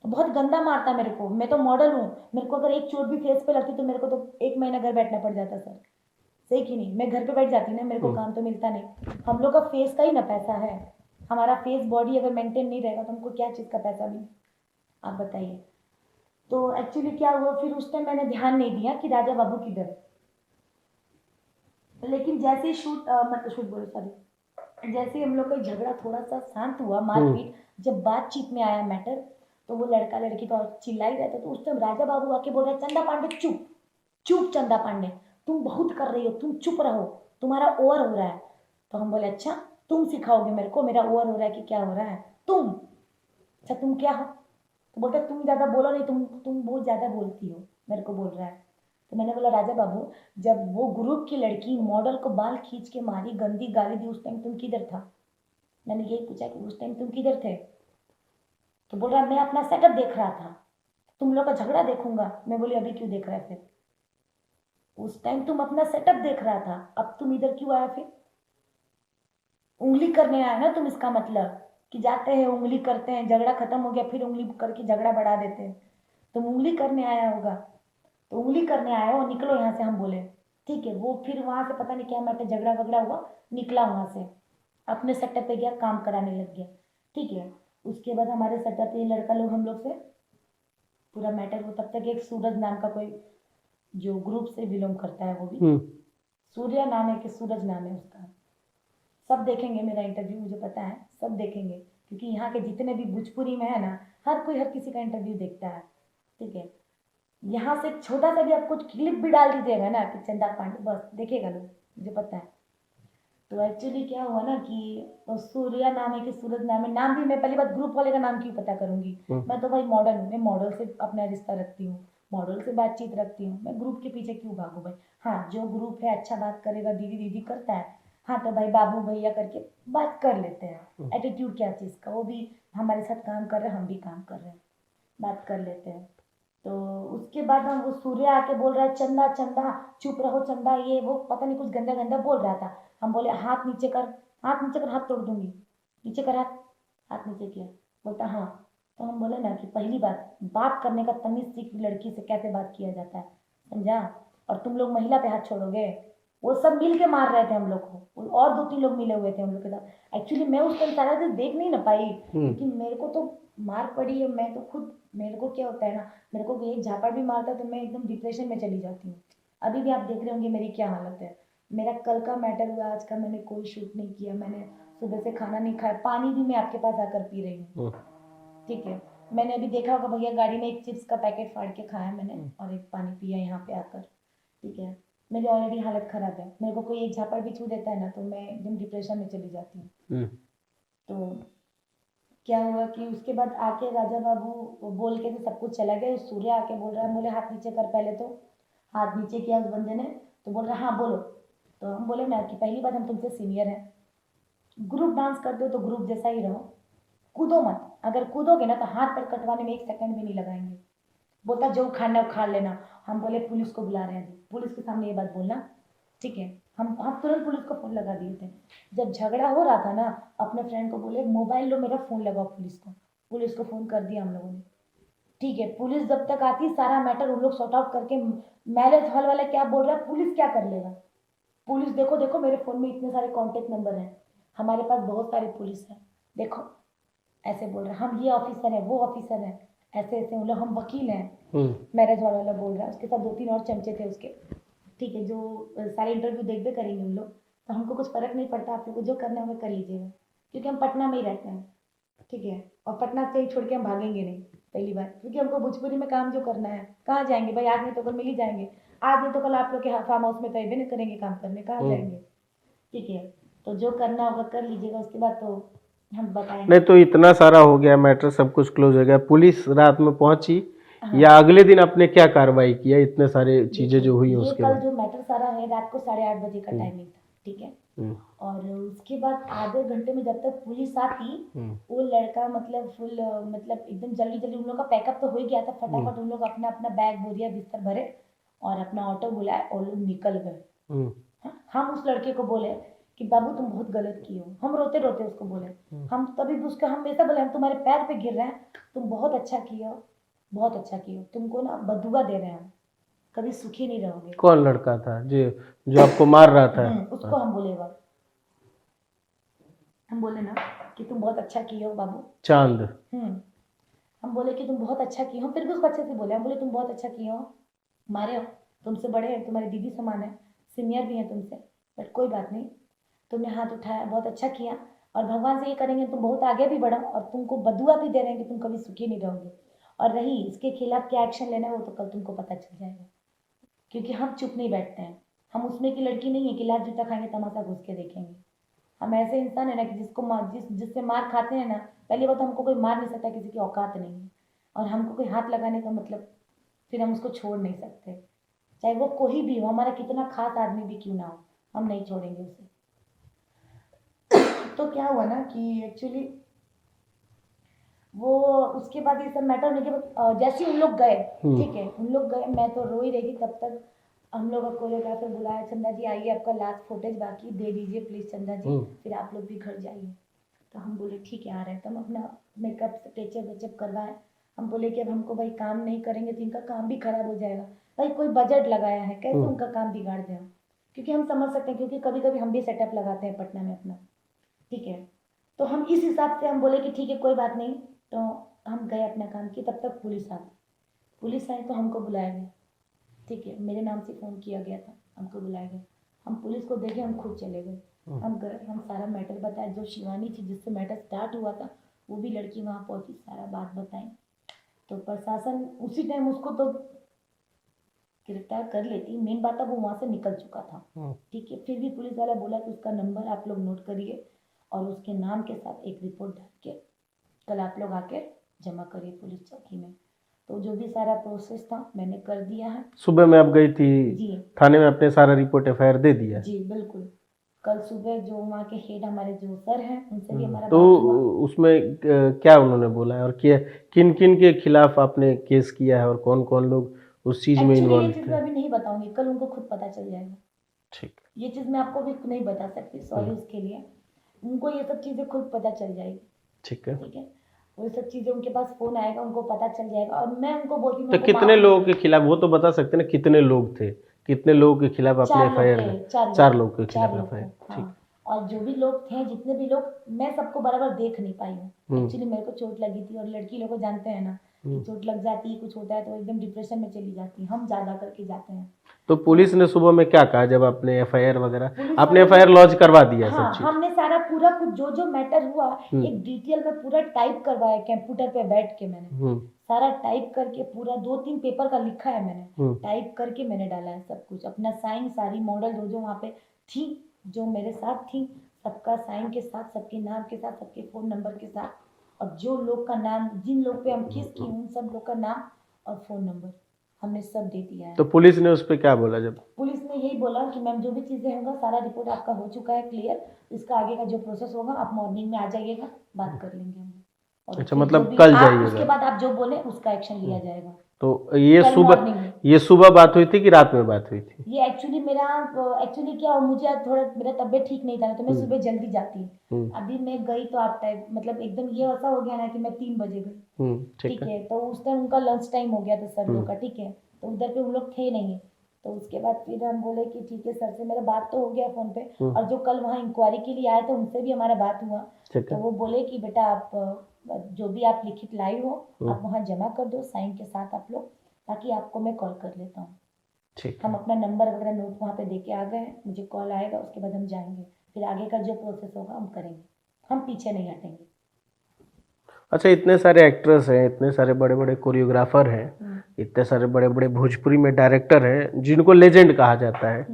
तो बहुत गंदा मारता मेरे को। मैं तो मॉडल हूँ, मेरे को अगर एक चोट भी फेस पे लगती तो मेरे को तो 1 महीना घर बैठना पड़ जाता सर, सही कि नहीं। मैं घर पे बैठ जाती ना, मेरे को काम तो मिलता नहीं। हम लोग का फेस का ही ना पैसा है, हमारा फेस बॉडी अगर मेंटेन नहीं रहेगा तो हमको क्या चीज़ का पैसा मिले, आप बताइए। तो एक्चुअली क्या हुआ, फिर उस टाइम मैंने ध्यान नहीं दिया कि राजा बाबू किधर है। लेकिन जैसे ही मतलब शूट बोलो सॉरी, जैसे ही हम लोग का झगड़ा थोड़ा सा शांत हुआ, मारपीट जब बातचीत में आया मैटर, तो वो लड़का लड़की तो चिल्ला ही रहता। तो उस टाइम राजा बाबू आके बोल रहे चंदा पांडे चुप, चुप चंदा पांडे, तुम बहुत कर रही हो, तुम चुप रहो, तुम्हारा ओवर हो रहा है। तो हम बोले अच्छा तुम सिखाओगे मेरे को मेरा ओवर हो रहा है कि क्या हो रहा है, तुम, अच्छा तुम क्या हो। तो बोलते तुम ज़्यादा बोलो नहीं, तुम बहुत ज़्यादा बोलती हो, मेरे को बोल रहा है। तो मैंने बोला राजा बाबू, जब वो ग्रुप की लड़की मॉडल को बाल खींच के मारी, गंदी गाली दी, उस टाइम तुम किधर था। मैंने यही पूछा कि उस टाइम तुम किधर थे। तो बोल रहा मैं अपना सेटअप देख रहा था, तुम लोग का झगड़ा देखूंगा। मैं बोली अभी क्यों देख रहा है फिर, उस टाइम तुम अपना सेटअप देख रहा था, अब तुम इधर क्यों आया फिर। उंगली करने आया ना तुम, इसका मतलब कि जाते हैं उंगली करते हैं, झगड़ा खत्म हो गया फिर उंगली करके झगड़ा बढ़ा देते हैं। तुम उंगली करने आया होगा, तो उंगली करने आया हो, निकलो यहाँ से, हम बोले ठीक है। वो फिर वहाँ से पता नहीं क्या मैटर झगड़ा वगड़ा हुआ, निकला वहाँ से, अपने सेटअप पे गया, काम कराने लग गया, ठीक है। उसके बाद हमारे सेटअप पे लड़का लोग हम लोग से पूरा मैटर हो, तब तक एक सूरज नाम का कोई जो ग्रुप से बिलोंग करता है, वो भी सूर्या नाम है कि सूरज नाम है उसका। सब देखेंगे मेरा इंटरव्यू, मुझे पता है सब देखेंगे, क्योंकि यहाँ के जितने भी भोजपुरी में है ना, हर कोई हर किसी का इंटरव्यू देखता है, ठीक है। यहाँ से छोटा सा भी आप कुछ क्लिप भी डाल दीजिएगा ना कि चंदा पांडे, बस देखेगा लोग, मुझे पता है। तो एक्चुअली क्या हुआ ना कि सूर्या नाम है कि सूरज नाम है, नाम भी मैं पहली बात ग्रुप वाले का नाम क्यों पता करूंगी, मैं तो भाई मॉडल हूँ, मैं मॉडल से अपना रिश्ता रखती हूँ, मॉडल से बातचीत रखती हूँ, मैं ग्रुप के पीछे क्यों भागू भाई। हाँ जो ग्रुप है अच्छा बात करेगा, दीदी दीदी करता है, हाँ तो भाई बाबू भैया करके बात कर लेते हैं। एटीट्यूड क्या चीज़ का, वो भी हमारे साथ काम कर रहे हैं, हम भी काम कर रहे हैं, बात कर लेते हैं। तो उसके बाद हम वो सूर्य आके बोल रहा है चंदा चंदा चुप रहो चंदा, ये वो पता नहीं कुछ गंदा गंदा बोल रहा था। हम बोले हाथ नीचे कर, हाथ नीचे कर, हाथ तोड़ दूंगी, नीचे कर हाथ, हाथ नीचे किया, बोलता हाँ। तो हम बोले ना कि पहली बात करने का तमीज सीख, लड़की से कैसे बात किया जाता है, समझा। और तुम लोग महिला पे हाथ छोड़ोगे, वो सब मिल के मार रहे थे हम लोग को, और 2-3 लोग मिले हुए थे हम लोग के साथ। एक्चुअली मैं उस टाइम सारा चीज देख नहीं ना पाई, क्योंकि मेरे को तो मार पड़ी है, मैं तो खुद, मेरे को क्या होता है ना, मेरे को एक झापड़ भी मारता तो मैं एकदम डिप्रेशन में चली जाती हूँ। अभी भी आप देख रहे होंगे मेरी क्या हालत है। मेरा कल का मैटर हुआ, आज का मैंने कोई शूट नहीं किया, मैंने सुबह से खाना नहीं खाया, पानी भी मैं आपके पास आकर पी रही हूँ, ठीक है। मैंने अभी देखा होगा भैया गाड़ी में एक चिप्स का पैकेट फाड़ के खाया मैंने, और एक पानी पिया यहाँ पे आकर, ठीक है। मेरी ऑलरेडी हालत खराब है, मेरे को कोई एक झापड़ भी छू देता है ना तो मैं एकदम डिप्रेशन में चली जाती हूँ। तो क्या हुआ कि उसके बाद आके राजा बाबू बोल के तो सब कुछ चला गया, सूर्य आके बोल रहा है, बोले हाथ नीचे कर, पहले तो हाथ नीचे किया उस बंदे ने, तो बोल रहा हाँ बोलो। तो हम बोले ना कि पहली बात हम तुमसे सीनियर हैं, ग्रुप डांस करते हो तो ग्रुप जैसा ही रहो, कूदो मत, अगर कूदोगे ना तो हाथ पैर कटवाने में 1 सेकंड भी नहीं लगाएंगे। बोलता जो खाना खा लेना। हम बोले पुलिस को बुला रहे हैं, अभी पुलिस के सामने ये बात बोलना, ठीक है। हम तुरंत पुलिस को फोन लगा दिए थे। जब झगड़ा हो रहा था ना, अपने फ्रेंड को बोले मोबाइल लो मेरा, फोन लगाओ पुलिस को फोन कर दिया हम लोगों ने। ठीक है, पुलिस जब तक आती सारा मैटर उन लोग सॉर्ट आउट करके, मैरिज हॉल वाला क्या बोल रहा है, पुलिस क्या कर लेगा। पुलिस देखो देखो मेरे फोन में इतने सारे कांटेक्ट नंबर हैं, हमारे पास बहुत सारे पुलिस हैं, देखो ऐसे बोल रहे हैं, हम ये ऑफिसर है वो ऑफिसर है, ऐसे ऐसे उन लोग, हम वकील हैं। मैरिज हॉल वाला बोल रहा है, उसके साथ 2-3 और चमचे थे उसके, ठीक है, जो सारे इंटरव्यू देख दे करेंगे उन लोग। तो हमको कुछ फर्क नहीं पड़ता, आप लोग को जो करना है वो कर लीजिएगा, क्योंकि हम पटना में ही रहते हैं, ठीक है। और पटना से ही छोड़ के हम भागेंगे नहीं, पहली बात, क्योंकि हमको भोजपुरी में काम जो करना है, कहाँ जाएंगे भाई, आज नहीं तो कल मिल ही जाएंगे, आज नहीं तो कल आप लोग के फार्म हाउस में तो अबे नहीं करेंगे काम करने, कहाँ जाएंगे, ठीक है। तो जो करना होगा कर लीजिएगा, उसके बाद तो हम बताएंगे। नहीं तो इतना सारा हो गया मैटर, सब कुछ क्लोज हो गया, पुलिस रात में पहुंची हाँ। या अगले दिन आपने क्या कार्रवाई किया, इतने सारे चीजें जो हुई ये उसके कल बाद? जो मैटर सारा है, रात को 8:30 बजे का टाइमिंग था, ठीक है। हम्म, और उसके बाद आधे घंटे में जब तक पुलिस आती, हम्म, वो लड़का मतलब फुल मतलब एकदम जल्दी जल्दी उन लोग का पैकअप तो हो ही गया था, फटाफट उन लोग अपना अपना बैग बोरिया बिस्तर भरे और अपना ऑटो बुलाए और लोग निकल गए। हम्म, हाँ, हम उस लड़के को बोले कि बाबू तुम बहुत गलत किए हो, हम रोते रोते उसको बोले, हम तभी उसका हम ऐसा बोले, हम तुम्हारे पैर पे गिर रहे हैं, तुम बहुत अच्छा किए हो, बहुत अच्छा किए हो, तुमको ना बदुआ दे रहे हैं, कभी सुखी नहीं रहोगे। कौन लड़का था जो जो आपको मार रहा था? उसको हम बोले बाबू, हम बोले ना कि तुम बहुत अच्छा किए हो बाबू। चांद। हम बोले कि तुम बहुत अच्छा किए हो, फिर भी उसको अच्छे से बोले, हम बोले तुम बहुत अच्छा किए हो, हमारे हो, तुमसे बड़े हैं, तुम्हारी दीदी समान है, सीनियर भी हैं तुमसे, बट कोई बात नहीं, तुमने हाथ उठाया, बहुत अच्छा किया, और भगवान से ये करेंगे तुम बहुत आगे भी बढ़ो, और तुमको बदुआ भी दे रहे हैं कि तुम कभी सुखी नहीं रहोगे। और रही इसके खिलाफ क्या एक्शन लेना है, वो तो कल तुमको पता चल जाएगा, क्योंकि हम चुप नहीं बैठते हैं, हम उसमें की लड़की नहीं है कि लात जूता खाएंगे तमाशा घुस के देखेंगे। हम ऐसे इंसान है ना कि जिसको जिससे मार खाते हैं ना, पहली बात तो हमको कोई मार नहीं सकता, किसी की औकात नहीं है, और हमको कोई हाथ लगाने का मतलब, फिर हम उसको छोड़ नहीं सकते, चाहे वो कोई भी हो, हमारा कितना खास आदमी भी क्यों ना हो, हम नहीं छोड़ेंगे उसे। तो क्या हुआ ना कि एक्चुअली वो उसके बाद ये सब मैटर होने के बाद जैसे ही उन लोग गए, ठीक है, उन लोग गए, मैं तो रो ही रही थी तब तक। हम लोग का कोरियोग्राफर बुलाया, चंदा जी आइए, आपका लास्ट फुटेज बाकी दे दीजिए प्लीज चंदा जी, फिर आप लोग भी घर जाइए। तो हम बोले ठीक है आ रहे हैं, तो हम अपना मेकअप टेचअप वेचअप करवाए। हम बोले कि अब हमको भाई काम नहीं करेंगे तो इनका काम भी खराब हो जाएगा, भाई कोई बजट लगाया है, कैसे उनका काम बिगाड़ दें हम, क्योंकि हम समझ सकते हैं, क्योंकि कभी कभी हम भी सेटअप लगाते हैं पटना में अपना, ठीक है। तो हम इस हिसाब से हम बोले कि ठीक है कोई बात नहीं, तो हम गए अपना काम किए, तब तक पुलिस आ गई। पुलिस आई तो हमको बुलाया गया, ठीक है, मेरे नाम से फ़ोन किया गया था, हमको बुलाया गया, हम पुलिस को देखे, हम खुद चले गए। हम गए, हम सारा मैटर बताया, जो शिवानी थी जिससे मैटर स्टार्ट हुआ था, वो भी लड़की वहाँ पहुँची, सारा बात बताई। तो प्रशासन उसी टाइम उसको तो गिरफ्तार कर लेती, मेन बात था वो वहाँ से निकल चुका था, ठीक है। फिर भी पुलिस वाला बोला कि उसका नंबर आप लोग नोट करिए और उसके नाम के साथ एक रिपोर्ट डाल के कल आप लोग आके जमा करिए पुलिस चौकी में। तो जो भी सारा प्रोसेस था मैंने कर दिया है। सुबह में आप गई थी जी थाने में, अपने सारा रिपोर्ट एफआईआर दे दिया? जी बिल्कुल, कल सुबह जो वहाँ के हेड हमारे जो सर हैं उनसे भी हमारा तो बात हुआ। उसमें क्या उन्होंने बोला है और क्या, किन किन के खिलाफ आपने केस किया है और कौन कौन लोग उस चीज में एक्चुअली ये इन्वॉल्व चीज़ थे? मैं अभी नहीं बताऊंगी, कल उनको खुद पता चल जाएगा, ठीक। ये चीज़ मैं आपको भी नहीं बता सकती, सॉरी उसके लिए, उनको ये सब चीज़ें खुद पता चल जाएगी, ठीक है। ठीक है। वो सब चीज़ें उनके पास फ़ोन आएगा, उनको पता चल जाएगा, और मैं उनको बोलती हूँ तो उनको कितने लोगों के खिलाफ, वो तो बता सकते हैं ना, कितने लोग थे, कितने लोगों के खिलाफ आपने 4 लोग एफआईआर? थे, 4 चार लोग, लोग के 4 खिलाफ लोग थे, एफआईआर, ठीक। हाँ। और जो भी लोग थे, जितने भी लोग, मैं सबको बराबर देख नहीं पाई हूँ, एक्चुअली मेरे को चोट लगी थी, और लड़की लोग को जानते हैं ना कि चोट लग जाती है, कुछ होता है तो एकदम डिप्रेशन में चली जाती है, हम ज़्यादा करके जाते हैं। तो पुलिस ने सुबह में क्या कहा जब आपने एफआईआर वगैरह, पुलिस आपने वाले एफआईआर लॉन्च करवा दिया हाँ, सब चीज? हमने सारा पूरा कुछ जो जो मैटर हुआ एक डिटेल में पूरा टाइप करवाया, कंप्यूटर पे बैठ के मैंने सारा टाइप करके, पूरा 2-3 पेपर का लिखा है मैंने, टाइप करके मैंने डाला है सब कुछ, अपना साइन, सारी मॉडल जो जो वहाँ पे थी, जो मेरे साथ थी, सबका साइन के साथ, सबके नाम के साथ, सबके फ़ोन नंबर के साथ, और जो लोग का नाम, जिन लोग पे हम केस किए उन सब लोग का नाम और फ़ोन नंबर, हमने सब दे दिया है। तो पुलिस ने उस पर क्या बोला जब? पुलिस ने यही बोला कि मैम जो भी चीज़ें होगा सारा रिपोर्ट आपका हो चुका है क्लियर, इसका आगे का जो प्रोसेस होगा आप मॉर्निंग में आ जाइएगा, बात कर लेंगे हम। और अच्छा, फिर मतलब जो भी कल आप जाइएगा। उसके बाद आप जो बोले उसका एक्शन लिया जाएगा। तो ये कल सुबह मॉर्निंग में। ये सुबह बात हुई थी कि रात में बात हुई थी? ये एक्चुअली मेरा एक्चुअली क्या हुआ, मुझे आज थोड़ा मेरा तबीयत ठीक नहीं था तो मैं सुबह जल्दी जाती। अभी मैं गई तो आप टाइम मतलब एकदम ये ऐसा हो गया ना कि मैं 3 बजे गई। ठीक ठीक है। है, तो उस टाइम उनका लंच टाइम हो गया था सर लोग का, ठीक है, तो उधर पे उन लोग थे नहीं। तो उसके बाद फिर हम बोले कि ठीक है सर से मेरा बात तो हो गया फ़ोन पे, और जो कल वहाँ इंक्वायरी के लिए आए थे उनसे भी हमारा बात हुआ। ठीक तो है। वो बोले कि बेटा आप जो भी आप लिखित लाई हो आप वहाँ जमा कर दो साइन के साथ आप लोग, ताकि आपको मैं कॉल कर लेता हूँ। ठीक हम है। अपना नंबर वगैरह नोट वहाँ पे दे के आ गए हैं, मुझे कॉल आएगा उसके बाद हम जाएंगे, फिर आगे का जो प्रोसेस होगा हम करेंगे, हम पीछे नहीं हटेंगे। अच्छा, इतने सारे एक्ट्रेस हैं, इतने सारे बड़े बड़े कोरियोग्राफर हैं, इतने सारे बड़े बड़े भोजपुरी में डायरेक्टर हैं जिनको लेजेंड कहा जाता है,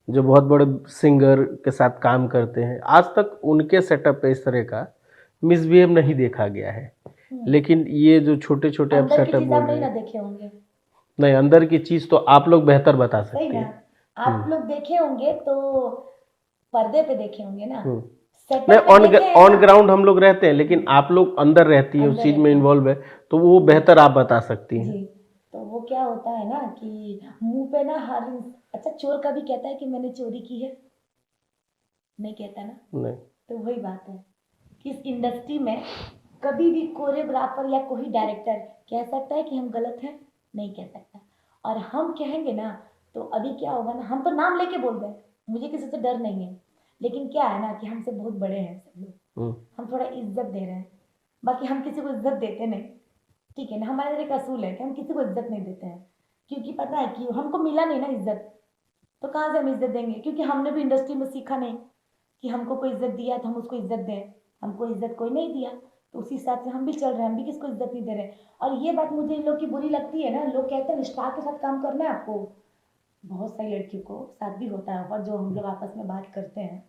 जो बहुत बड़े सिंगर के साथ काम करते हैं, आज तक उनके सेटअप पे इस तरह का मिसबिहेव नहीं देखा गया है। लेकिन ये जो छोटे छोटे अब अंदर की सेटअप चीज़ बोल आप रहे नहीं ना हैं, देखे होंगे, नहीं, अंदर की चीज़ तो आप लोग बेहतर बता सही सकते ना, हैं। आप लोग देखे होंगे तो पर्दे पे देखे होंगे ना, नहीं, सेटअप पे देखे हैं ऑन ना, ग्राउंड हम लोग रहते हैं, लेकिन आप लोग अंदर रहती हैं, उस अंदर चीज़ में रहते हैं। इन्वॉल्व है, तो वो बेहतर आप बता सकती हैं। जी, तो वो क्या होता है ना कि मुंह पे ना हर अच्छा चोर कभी कहता है कि मैंने चोरी की है? नहीं कहता ना। नहीं। तो वही बात है कि इस इंडस्ट्री में कभी भी कोरियोग्राफर या कोई डायरेक्टर कह सकता है कि हम गलत हैं? नहीं कह सकता। और हम कहेंगे ना तो अभी क्या होगा ना, हम तो नाम लेके बोल रहे हैं, मुझे किसी से डर नहीं है, लेकिन क्या है ना कि हमसे बहुत बड़े हैं सब लोग, हम थोड़ा इज्जत दे रहे हैं, बाकी हम किसी को इज्जत देते नहीं, ठीक है ना, हमारा एक असूल है कि हम किसी को इज्जत नहीं देते हैं, क्योंकि पता है कि हमको मिला नहीं ना इज्जत, तो कहाँ से हम इज्जत देंगे, क्योंकि हमने भी इंडस्ट्री में सीखा नहीं कि हमको कोई इज्जत दिया तो हम उसको इज्जत दें, हमको इज्जत कोई नहीं दिया तो उसी हिसाब से हम भी चल रहे हैं, हम भी किसको इज्जत नहीं दे रहे। और ये बात मुझे इन लोग की बुरी लगती है ना, लोग कहते हैं स्टार के साथ काम करना है आपको, बहुत सारी लड़कियों को साथ भी होता है, और जो हम लोग आपस में बात करते हैं,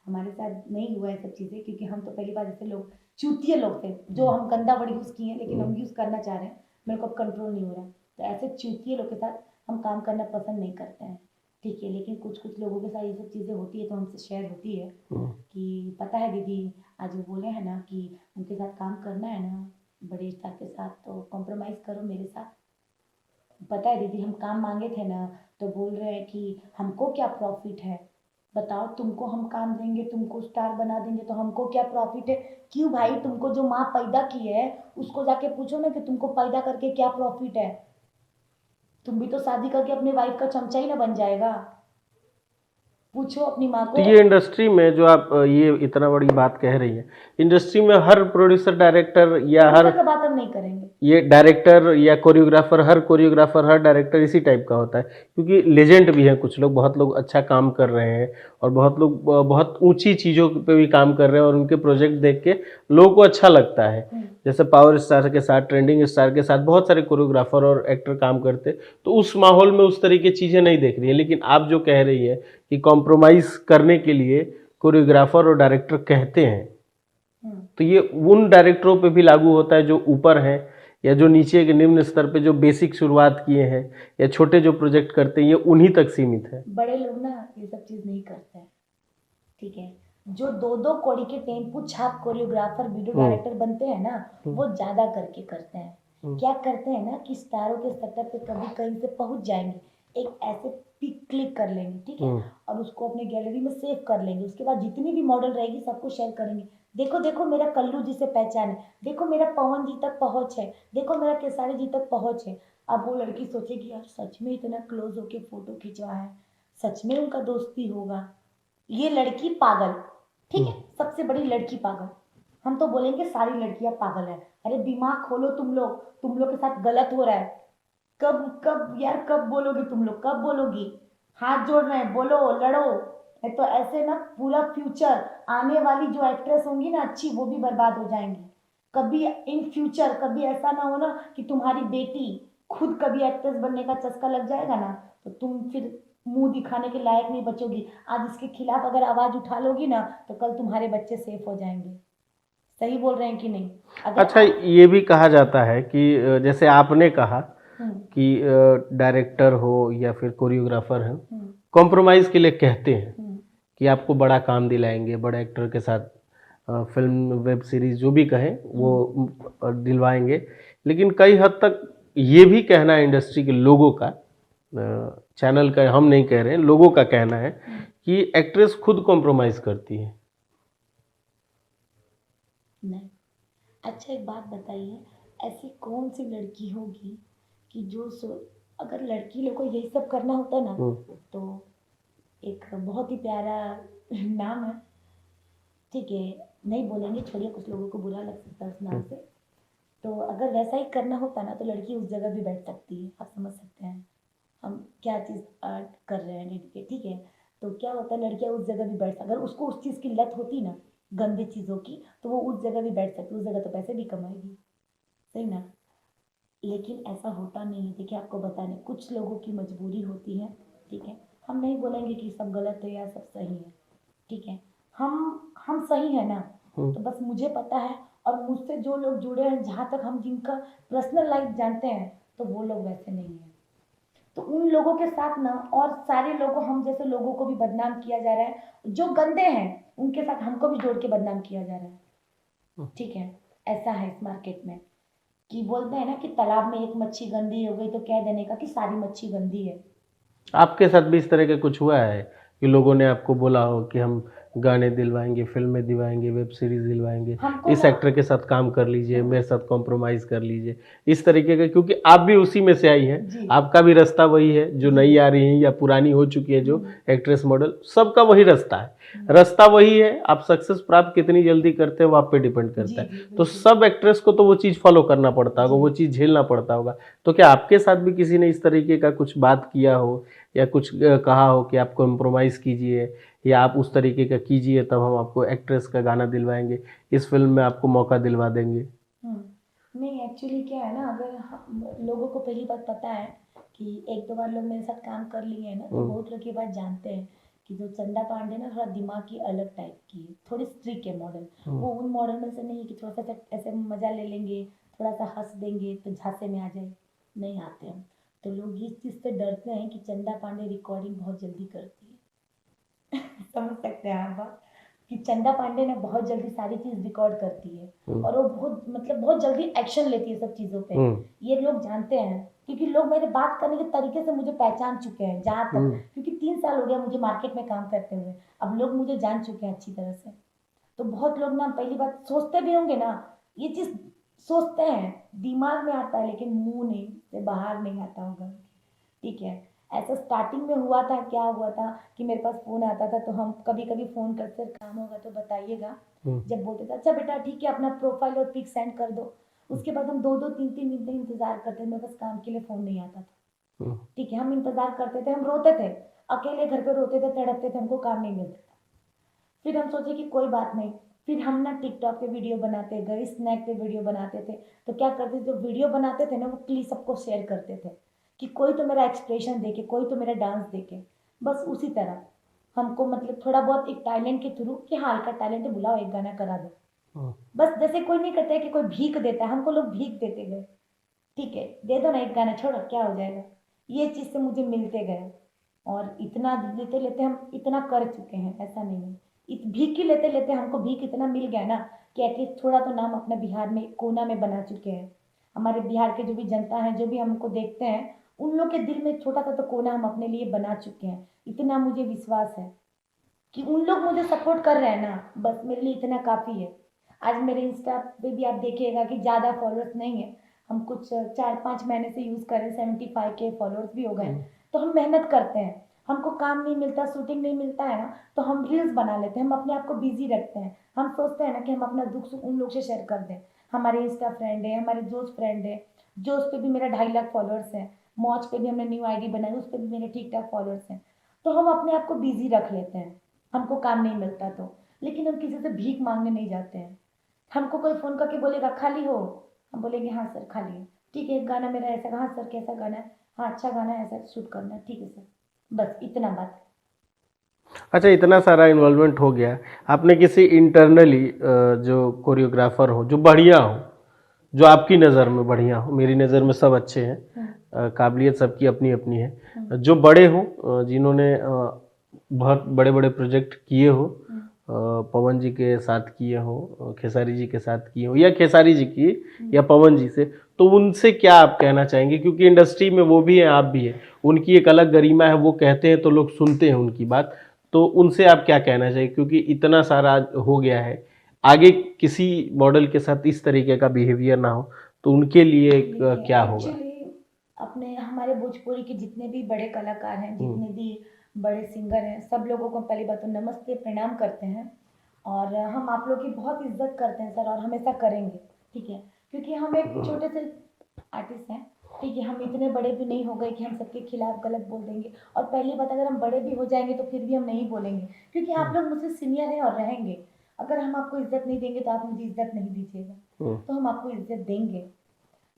हमारे साथ नहीं हुआ है सब चीज़ें, क्योंकि हम तो पहली बार ऐसे लोग चूतिए लोग थे जो हम गंदा वर्ड यूज़ किए हैं, लेकिन हम यूज़ करना चाह रहे हैं, मेरे को अब कंट्रोल नहीं हो रहा, तो ऐसे चूतिए लोग के साथ हम काम करना पसंद नहीं करते हैं, ठीक है, लेकिन कुछ कुछ लोगों के साथ ये सब चीज़ें होती है तो हमसे शेयर होती है कि पता है दीदी आज वो बोले हैं ना कि उनके साथ काम करना है ना बड़े स्टार के साथ, तो कॉम्प्रोमाइज़ करो मेरे साथ, पता है दीदी हम काम मांगे थे ना तो बोल रहे हैं कि हमको क्या प्रॉफिट है, बताओ तुमको हम काम देंगे, तुमको स्टार बना देंगे तो हमको क्या प्रॉफिट है, क्यों भाई, तुमको जो माँ पैदा की है उसको जाके पूछो ना कि तुमको पैदा करके क्या प्रॉफिट है, तुम भी तो शादी करके अपनी वाइफ का चमचा ही ना बन जाएगा, पूछो अपनी माँ को। तो ये इंडस्ट्री में जो आप ये इतना बड़ी बात कह रही हैं, इंडस्ट्री में हर प्रोड्यूसर डायरेक्टर या हर का बात हम नहीं करेंगे, ये डायरेक्टर या कोरियोग्राफर, हर कोरियोग्राफर हर डायरेक्टर इसी टाइप का होता है, क्योंकि लेजेंड भी हैं कुछ लोग, बहुत लोग अच्छा काम कर रहे हैं और बहुत लोग बहुत ऊंची चीज़ों पे भी काम कर रहे हैं और उनके प्रोजेक्ट देख के लोगों को अच्छा लगता है। जैसे पावर स्टार के साथ, ट्रेंडिंग स्टार के साथ बहुत सारे कोरियोग्राफर और एक्टर काम करते, तो उस माहौल में उस तरीके चीज़ें नहीं देख रही हैं, लेकिन आप जो कह रही है कि कॉम्प्रोमाइज़ करने के लिए कोरियोग्राफर और डायरेक्टर कहते हैं, तो ये उन डायरेक्टरों पे भी लागू होता है जो ऊपर हैं या जो नीचे के निम्न स्तर पे जो बेसिक शुरुआत किए हैं या छोटे जो प्रोजेक्ट करते हैं, ये उन्हीं तक सीमित है। बड़े लोग ना ये सब चीज़ नहीं करते हैं, ठीक है, जो 2-2 कौड़ी के टेम्पू छाप कोरियोग्राफर वीडियो डायरेक्टर बनते हैं ना वो ज़्यादा करके करते हैं, क्या करते हैं ना कि स्टारों के सेटअप पे कभी कहीं से पहुंच जाएंगे, एक ऐसे पिक क्लिक कर लेंगे, ठीक है, और उसको अपने गैलरी में सेव कर लेंगे, उसके बाद जितनी भी मॉडल रहेगी सबको शेयर करेंगे, देखो देखो मेरा कल्लू जी से पहचान है, देखो मेरा पवन जी तक पहुंच है, देखो मेरा केसारी जी तक पहुंच है। अब वो लड़की सोचेगी यार सच में इतना क्लोज होके फोटो खिंचवा है, सच में उनका दोस्ती होगा, ये लड़की पागल, ठीक है, सबसे बड़ी लड़की पागल, हम तो बोलेंगे सारी लड़कियां पागल है, अरे दिमाग खोलो तुम लोग के साथ गलत हो रहा है, कब कब यार कब बोलोगी तुम लोग, कब बोलोगी, हाथ जोड़ रहे हैं बोलो लड़ो, नहीं तो ऐसे ना पूरा फ्यूचर आने वाली जो एक्ट्रेस होंगी ना अच्छी वो भी बर्बाद हो जाएंगी, कभी इन फ्यूचर कभी ऐसा ना हो ना कि तुम्हारी बेटी खुद कभी एक्ट्रेस बनने का चस्का लग जाएगा ना तो तुम फिर मुंह दिखाने के लायक नहीं बचोगी, आज इसके खिलाफ अगर आवाज उठा लोगी ना तो कल तुम्हारे बच्चे सेफ हो जाएंगे, सही बोल रहे हैं कि नहीं। अच्छा, ये भी कहा जाता है कि जैसे आपने कहा कि डायरेक्टर हो या फिर कोरियोग्राफर हैं, कॉम्प्रोमाइज के लिए कहते हैं कि आपको बड़ा काम दिलाएंगे, बड़े एक्टर के साथ फिल्म वेब सीरीज जो भी कहें वो दिलवाएंगे, लेकिन कई हद तक ये भी कहना है इंडस्ट्री के लोगों का, चैनल का हम नहीं कह रहे हैं, लोगों का कहना है कि एक्ट्रेस खुद कॉम्प्रोमाइज करती है। नहीं। अच्छा एक बात बताइए, ऐसी कौन सी लड़की होगी कि अगर लड़की लोग को यही सब करना होता ना, तो एक बहुत ही प्यारा नाम है, ठीक है नहीं बोलेंगे, छोड़िए, कुछ लोगों को बुरा लग सकता है उस नाम से। तो अगर वैसा ही करना होता ना तो लड़की उस जगह भी बैठ सकती है, आप समझ सकते हैं हम क्या चीज़ कर रहे हैं, ठीक है। तो क्या होता है, लड़कियां उस जगह भी बैठ सकती, अगर उसको उस चीज़ की लत होती ना गंदी चीज़ों की, तो वो उस जगह भी बैठ सकती, उस जगह तो पैसे भी कमाएगी, सही ना। लेकिन ऐसा होता नहीं है। देखिए आपको बताने, कुछ लोगों की मजबूरी होती है, ठीक है। हम नहीं बोलेंगे कि सब गलत है या सब सही है, ठीक है। हम सही है ना, तो बस मुझे पता है और मुझसे जो लोग जुड़े हैं, जहाँ तक हम जिनका पर्सनल लाइफ जानते हैं, तो वो लोग वैसे नहीं हैं। तो उन लोगों के साथ ना और सारे लोगों, हम जैसे लोगों को भी बदनाम किया जा रहा है, जो गंदे हैं उनके साथ हमको भी जोड़ के बदनाम किया जा रहा है, ठीक है। ऐसा है इस मार्केट में कि बोलते हैं ना कि तालाब में एक मच्छी गंदी हो गई तो कह देने का कि सारी मच्छी गंदी है। आपके साथ भी इस तरह का कुछ हुआ है कि लोगों ने आपको बोला हो कि हम गाने दिलवाएंगे, फिल्में दिलवाएंगे, वेब सीरीज दिलवाएंगे, इस एक्टर के साथ काम कर लीजिए, मेरे साथ कॉम्प्रोमाइज़ कर लीजिए, इस तरीके का? क्योंकि आप भी उसी में से आई हैं, आपका भी रास्ता वही है, जो नई आ रही है या पुरानी हो चुकी है जो एक्ट्रेस मॉडल, सबका वही रास्ता है, रास्ता वही है। आप सक्सेस प्राप्त कितनी जल्दी करते हैं वो आप पे डिपेंड करता है। तो सब एक्ट्रेस को तो वो चीज़ फॉलो करना पड़ता होगा, वो चीज़ झेलना पड़ता होगा। तो क्या आपके साथ भी किसी ने इस तरीके का कुछ बात किया हो या कुछ कहा हो कि आप कॉम्प्रोमाइज़ कीजिए या आप उस तरीके का कीजिए, तब हम आपको एक्ट्रेस का गाना दिलवाएंगे, इस फिल्म में आपको मौका दिलवा देंगे? नहीं, एक्चुअली क्या है ना, अगर लोगों को पहली बात पता है कि एक दो बार लोग मेरे साथ काम कर लिए हैं ना, तो बहुत लोग ये बात जानते हैं कि जो चंदा पांडे ना थोड़ा दिमाग की अलग टाइप की है, थोड़ी स्ट्रिक है मॉडल। वो उन मॉडल में से नहीं है कि थोड़ा सा ऐसे मजा ले लेंगे, थोड़ा सा हंस देंगे तो झांसे में आ जाए, नहीं आते हम। तो लोग इस चीज़ से डरते हैं कि चंदा पांडे रिकॉर्डिंग बहुत जल्दी करती है समझ सकते हैं आप बात, कि चंदा पांडे ने बहुत जल्दी सारी चीज़ रिकॉर्ड करती है और वो बहुत जल्दी एक्शन लेती है सब चीज़ों पे। ये लोग जानते हैं क्योंकि लोग मेरे बात करने के तरीके से मुझे पहचान चुके हैं, जहाँ तक क्योंकि 3 साल हो गया मुझे मार्केट में काम करते हुए, अब लोग मुझे जान चुके हैं अच्छी तरह से। तो बहुत लोग ना पहली बात सोचते भी होंगे ना, ये चीज़ सोचते हैं, दिमाग में आता है लेकिन मुंह नहीं से बाहर नहीं आता होगा, ठीक है। ऐसा स्टार्टिंग में हुआ था, क्या हुआ था कि मेरे पास फ़ोन आता था तो हम कभी कभी फ़ोन करते, काम होगा तो बताइएगा, जब बोलते थे अच्छा बेटा ठीक है अपना प्रोफाइल और पिक सेंड कर दो, उसके बाद हम 2-2 3-3 दिन इंतज़ार करते थे, मेरे पास काम के लिए फ़ोन नहीं आता था, ठीक है। हम इंतज़ार करते थे, हम रोते थे, अकेले घर पे रोते थे, तड़पते थे, हमको काम नहीं मिलता था। फिर हम सोचे कि कोई बात नहीं, फिर हम ना टिकटॉक पे वीडियो बनाते गए, स्नैक पे वीडियो बनाते थे। तो क्या करते थे, जो वीडियो बनाते थे ना वो क्लिप सबको शेयर करते थे कि कोई तो मेरा एक्सप्रेशन देखे, कोई तो मेरा डांस देखे, बस उसी तरह हमको मतलब थोड़ा बहुत एक टैलेंट के थ्रू कि हाँ हल्का टैलेंट है, बुलाओ एक गाना करा दो, बस जैसे कोई नहीं करता है कि कोई भीख देता है, हमको लोग भीख देते गए, ठीक है दे दो ना एक गाना, छोड़ो क्या हो जाएगा, ये चीज़ से मुझे मिलते गए और इतना लेते लेते हम इतना कर चुके हैं, ऐसा नहीं है। भीख ही लेते लेते हमको भीख इतना मिल गया ना कि एटलीस्ट थोड़ा तो नाम अपने बिहार में कोना में बना चुके हैं। हमारे बिहार के जो भी जनता है, जो भी हमको देखते हैं, उन लोग के दिल में छोटा सा तो कोना हम अपने लिए बना चुके हैं। इतना मुझे विश्वास है कि उन लोग मुझे सपोर्ट कर रहे हैं ना, बस मेरे लिए इतना काफ़ी है। आज मेरे इंस्टा पे भी आप देखिएगा कि ज़्यादा फॉलोअर्स नहीं है, हम कुछ 4-5 महीने से यूज़ कर रहे हैं, 75K फॉलोअर्स भी हो गए। तो हम मेहनत करते हैं, हमको काम नहीं मिलता, शूटिंग नहीं मिलता है ना, तो हम रील्स बना लेते हैं, हम अपने आप को बिजी रखते हैं। हम सोचते हैं ना कि हम अपना दुख सुख उन लोग से शेयर कर दें। हमारे इंस्टा फ्रेंड है, हमारे जोश फ्रेंड है, जोश पे भी मेरा 2.5 लाख फॉलोअर्स हैं, मौज पे भी हमने न्यू आईडी बनाई, उस पर भी मेरे ठीक ठाक फॉलोअर्स हैं। तो हम अपने आप को बिजी रख लेते हैं, हमको काम नहीं मिलता तो, लेकिन हम किसी से भीख मांगने नहीं जाते हैं। हमको कोई फ़ोन करके बोलेगा खाली हो, हम बोलेंगे हाँ सर खाली है, ठीक है एक गाना मेरा ऐसा, हाँ सर कैसा गाना है, हाँ अच्छा गाना है, ऐसा शूट करना है, ठीक है सर, बस इतना बात। अच्छा, इतना सारा इन्वॉल्वमेंट हो गया, आपने किसी इंटरनली जो कोरियोग्राफर हो, जो बढ़िया हो, जो आपकी नज़र में बढ़िया हो, मेरी नज़र में सब अच्छे हैं, काबिलियत सबकी अपनी अपनी है। जो बड़े हो जिन्होंने बहुत बड़े बड़े प्रोजेक्ट किए हो, पवन जी के साथ किए हो, खेसारी जी के साथ किए हो, या खेसारी जी की या पवन जी से, तो उनसे क्या आप कहना चाहेंगे? क्योंकि इंडस्ट्री में वो भी हैं, आप भी हैं, उनकी एक अलग गरिमा है, वो कहते हैं तो लोग सुनते हैं उनकी बात। तो उनसे आप क्या कहना चाहिए? क्योंकि इतना सारा हो गया है, आगे किसी मॉडल के साथ इस तरीके का बिहेवियर ना हो, तो उनके लिए क्या होगा? एक्चुअली अपने हमारे भोजपुरी के जितने भी बड़े कलाकार हैं, जितने भी बड़े सिंगर हैं, सब लोगों को पहली बात तो नमस्ते प्रणाम करते हैं। और हम आप लोग की बहुत इज्जत करते हैं सर, और हमेशा करेंगे, ठीक है? क्योंकि हम एक छोटे से आर्टिस्ट हैं, ठीक है? हम इतने बड़े भी नहीं हो गए कि हम सबके खिलाफ गलत बोल देंगे। और पहली बात, अगर हम बड़े भी हो जाएंगे तो फिर भी हम नहीं बोलेंगे, क्योंकि आप लोग मुझसे सीनियर हैं और रहेंगे। अगर हम आपको इज्जत नहीं देंगे तो आप मुझे इज्जत नहीं दीजिएगा, तो हम आपको इज्जत देंगे।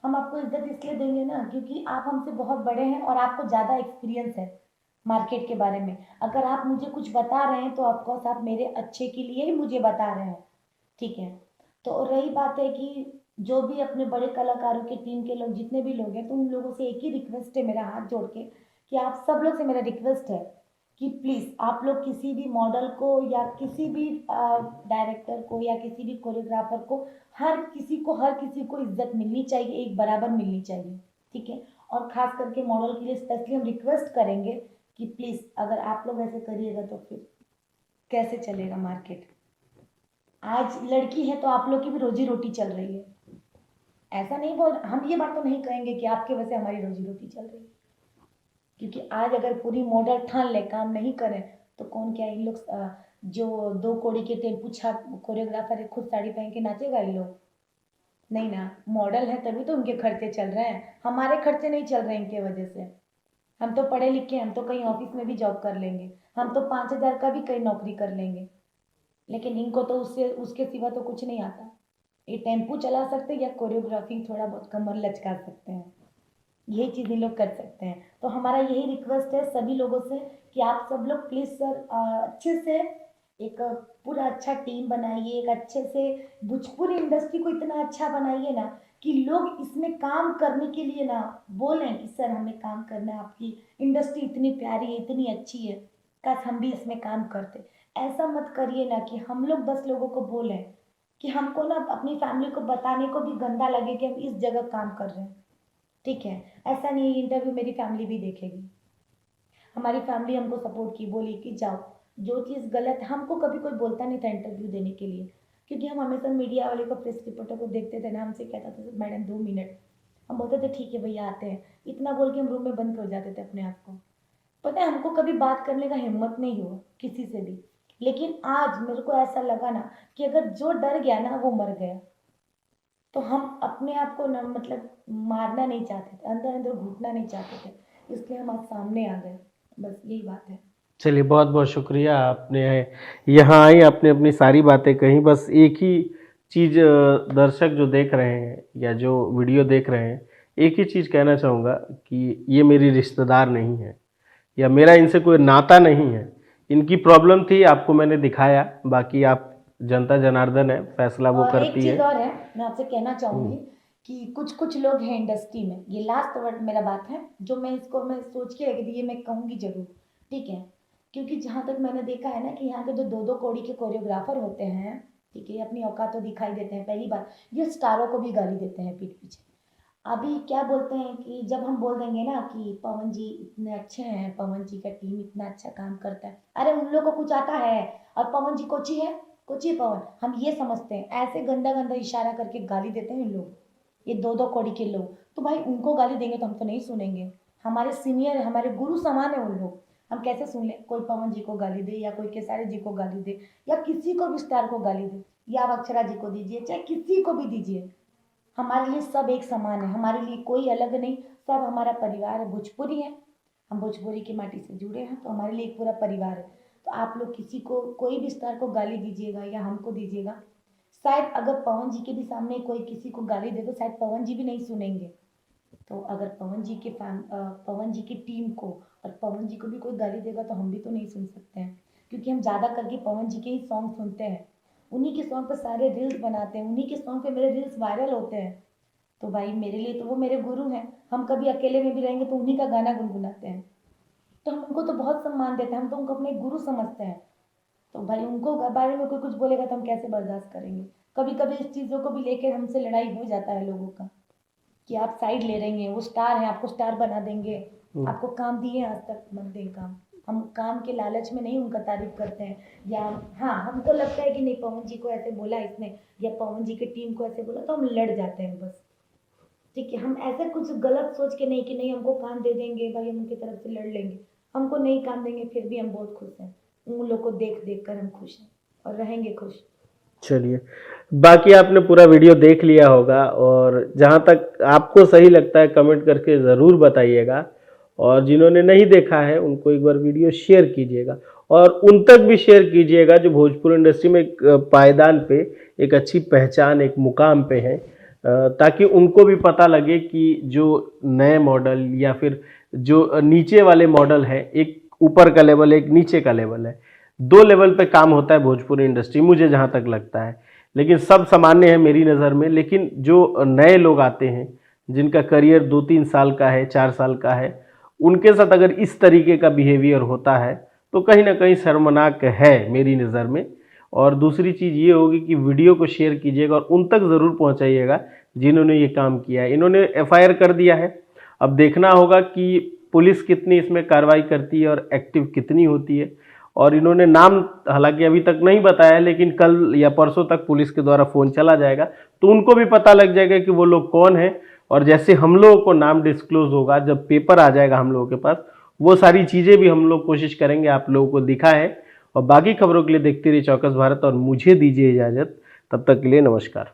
हम आपको इज्जत इसलिए देंगे ना, क्योंकि आप हमसे बहुत बड़े हैं और आपको ज़्यादा एक्सपीरियंस है मार्केट के बारे में। अगर आप मुझे कुछ बता रहे हैं तो ऑफकोर्स आप मेरे अच्छे के लिए ही मुझे बता रहे हैं, ठीक है? तो रही बात है कि जो भी अपने बड़े कलाकारों के टीम के लोग, जितने भी लोग हैं, तो उन लोगों से एक ही रिक्वेस्ट है मेरा हाथ जोड़ के, कि आप सब लोग से मेरा रिक्वेस्ट है कि प्लीज़ आप लोग किसी भी मॉडल को या किसी भी डायरेक्टर को या किसी भी कोरियोग्राफर को, हर किसी को इज्जत मिलनी चाहिए, एक बराबर मिलनी चाहिए, ठीक है? और ख़ास करके मॉडल के लिए स्पेशली हम रिक्वेस्ट करेंगे कि प्लीज़ अगर आप लोग ऐसे करिएगा तो फिर कैसे चलेगा मार्केट? आज लड़की है तो आप लोग की भी रोजी रोटी चल रही है। ऐसा नहीं बोल, हम ये बात तो नहीं कहेंगे कि आपके वजह से हमारी रोजी रोटी चल रही है, क्योंकि आज अगर पूरी मॉडल ठान ले काम नहीं करें तो कौन क्या इन लोग जो 2 कौड़ी के टेम्पू छाप कोरियोग्राफर है, खुद साड़ी पहन के नाचेगा इन लोग? नहीं ना, मॉडल है तभी तो उनके खर्चे चल रहे हैं, हमारे खर्चे नहीं चल रहे इनके वजह से। हम तो पढ़े लिखे, हम तो कहीं ऑफिस में भी जॉब कर लेंगे, हम तो 5,000 का भी कहीं नौकरी कर लेंगे, लेकिन इनको तो उससे उसके सिवा तो कुछ नहीं आता। ये टेम्पू चला सकते हैं या कोरियोग्राफी थोड़ा बहुत कमर लचका सकते हैं, यही चीज़ इन लोग कर सकते हैं। तो हमारा यही रिक्वेस्ट है सभी लोगों से कि आप सब लोग प्लीज़ सर अच्छे से एक पूरा अच्छा टीम बनाइए, एक अच्छे से भोजपुरी इंडस्ट्री को इतना अच्छा बनाइए ना कि लोग इसमें काम करने के लिए ना बोलें कि सर हमें काम करना है, आपकी इंडस्ट्री इतनी प्यारी है, इतनी अच्छी है, काश हम भी इसमें काम करते। ऐसा मत करिए ना कि हम लोग 10 लोगों को बोलें कि हमको ना अपनी फैमिली को बताने को भी गंदा लगे कि हम इस जगह काम कर रहे हैं, ठीक है? ऐसा नहीं, इंटरव्यू मेरी फैमिली भी देखेगी। हमारी फैमिली हमको सपोर्ट की, बोली कि जाओ, जो चीज़ गलत है, हमको कभी कोई बोलता नहीं था इंटरव्यू देने के लिए, क्योंकि हम हमेशा मीडिया वाले को, प्रेस रिपोर्टर को देखते थे ना, हमसे कहता था मैडम 2 मिनट, हम बोलते थे ठीक है भैया आते हैं, इतना बोल के हम रूम में बंद कर जाते थे अपने आप को। पता है हमको कभी बात करने का हिम्मत नहीं हुआ किसी से भी, लेकिन आज मेरे को ऐसा लगा ना कि अगर जो डर गया ना वो मर गया। तो हम अपने आप को ना मतलब मारना नहीं चाहते थे, अंदर अंदर घुटना नहीं चाहते थे, इसलिए हम आज सामने आ गए, बस यही बात है। चलिए, बहुत बहुत शुक्रिया, आपने यहाँ आई, आपने अपनी सारी बातें कही। बस एक ही चीज़ दर्शक जो देख रहे हैं या जो वीडियो देख रहे हैं, एक ही चीज़ कहना चाहूँगा कि ये मेरी रिश्तेदार नहीं है या मेरा इनसे कोई नाता नहीं है। इनकी प्रॉब्लम थी, आपको मैंने दिखाया, बाकी आप जनता जनार्दन है, फैसला वो और एक करती है। चीज़ और है, मैं आपसे कहना चाहूँगी कि कुछ कुछ लोग हैं इंडस्ट्री में, ये लास्ट वर्ड मेरा बात है, जो मैं इसको मैं सोच के रखी थी, ये मैं कहूँगी जरूर, ठीक है? क्योंकि जहाँ तक मैंने देखा है ना कि यहाँ के जो 2-2 कौड़ी के कोरियोग्राफर होते हैं, ठीक है, ये अपनी औकात तो दिखाई देते हैं, पहली बात ये स्टारों को भी गाली देते हैं पीठ पीछे। अभी क्या बोलते हैं कि जब हम बोल देंगे ना कि पवन जी इतने अच्छे हैं, पवन जी का टीम इतना अच्छा काम करता है, अरे उन लोगों को कुछ आता है, और पवन जी कोची है, कोची पवन, हम ये समझते हैं, ऐसे गंदा गंदा इशारा करके गाली देते हैं लोग, ये 2-2 कौड़ी के लोग। तो भाई उनको गाली देंगे तो हम तो नहीं सुनेंगे, हमारे सीनियर है, हमारे गुरु समान है उन लोग, हम कैसे सुन लें? कोई पवन जी को गाली दे या कोई खेसारी जी को गाली दे या किसी को भी स्टार को गाली दे, या आप अक्षरा जी को दीजिए, चाहे किसी को भी दीजिए, हमारे लिए सब एक समान है, हमारे लिए कोई अलग नहीं, सब हमारा परिवार है, भोजपुरी है, हम भोजपुरी की माटी से जुड़े हैं, तो हमारे लिए एक पूरा परिवार है। तो आप लोग किसी को कोई भी स्टार को गाली दीजिएगा या हमको दीजिएगा, शायद अगर पवन जी के भी सामने कोई किसी को गाली दे तो शायद पवन जी भी नहीं सुनेंगे। तो अगर पवन जी की टीम को और पवन जी को भी कोई गाली देगा तो हम भी तो नहीं सुन सकते हैं, क्योंकि हम ज़्यादा करके पवन जी के ही सॉन्ग सुनते हैं, उन्हीं के सॉन्ग पे सारे रील्स बनाते हैं, उन्हीं के सॉन्ग पे मेरे रील्स वायरल होते हैं। तो भाई मेरे लिए तो वो मेरे गुरु हैं। हम कभी अकेले में भी रहेंगे तो उन्हीं का गाना गुनगुनाते हैं, तो हम उनको तो बहुत सम्मान देते हैं, हम तो उनको अपने गुरु समझते हैं। तो भाई उनको बारे में कोई कुछ बोलेगा तो हम कैसे बर्दाश्त करेंगे। कभी कभी इस चीज़ों को भी लेकर हमसे लड़ाई हो जाता है लोगों का, कि आप साइड ले रही हैं, वो स्टार हैं, आपको स्टार बना देंगे, आपको काम दिए आज तक मत दें काम। हम काम के लालच में नहीं उनका तारीफ करते हैं, या हाँ हमको लगता है कि नहीं पवन जी को ऐसे बोला इसने, या पवन जी की टीम को ऐसे बोला, तो हम लड़ जाते हैं बस। ठीक है, हम ऐसे कुछ गलत सोच के नहीं कि नहीं हमको काम दे देंगे भाई, हम उनकी तरफ से लड़ लेंगे। हमको नहीं काम देंगे फिर भी हम बहुत खुश हैं, उन लोग को देख देख कर हम खुश हैं और रहेंगे खुश। चलिए, बाकी आपने पूरा वीडियो देख लिया होगा, और जहाँ तक आपको सही लगता है कमेंट करके ज़रूर बताइएगा, और जिन्होंने नहीं देखा है उनको एक बार वीडियो शेयर कीजिएगा, और उन तक भी शेयर कीजिएगा जो भोजपुरी इंडस्ट्री में एक पायदान पे, एक अच्छी पहचान, एक मुकाम पे हैं, ताकि उनको भी पता लगे कि जो नए मॉडल या फिर जो नीचे वाले मॉडल है, एक ऊपर का लेवल, एक नीचे का लेवल है, 2 लेवल पे काम होता है भोजपुरी इंडस्ट्री, मुझे जहाँ तक लगता है। लेकिन सब सामान्य है मेरी नज़र में, लेकिन जो नए लोग आते हैं जिनका करियर 2-3 साल का है, 4 साल का है, उनके साथ अगर इस तरीके का बिहेवियर होता है तो कहीं ना कहीं शर्मनाक है मेरी नज़र में। और दूसरी चीज़ ये होगी कि वीडियो को शेयर कीजिएगा और उन तक ज़रूर पहुँचाइएगा जिन्होंने ये काम किया है। इन्होंने FIR कर दिया है, अब देखना होगा कि पुलिस कितनी इसमें कार्रवाई करती है और एक्टिव कितनी होती है। और इन्होंने नाम हालांकि अभी तक नहीं बताया, लेकिन कल या परसों तक पुलिस के द्वारा फ़ोन चला जाएगा तो उनको भी पता लग जाएगा कि वो लोग कौन हैं। और जैसे हम लोगों को नाम डिस्क्लोज होगा, जब पेपर आ जाएगा हम लोगों के पास, वो सारी चीज़ें भी हम लोग कोशिश करेंगे आप लोगों को दिखाएं। और बाकी खबरों के लिए देखते रहिए चौकस भारत, और मुझे दीजिए इजाज़त, तब तक के लिए नमस्कार।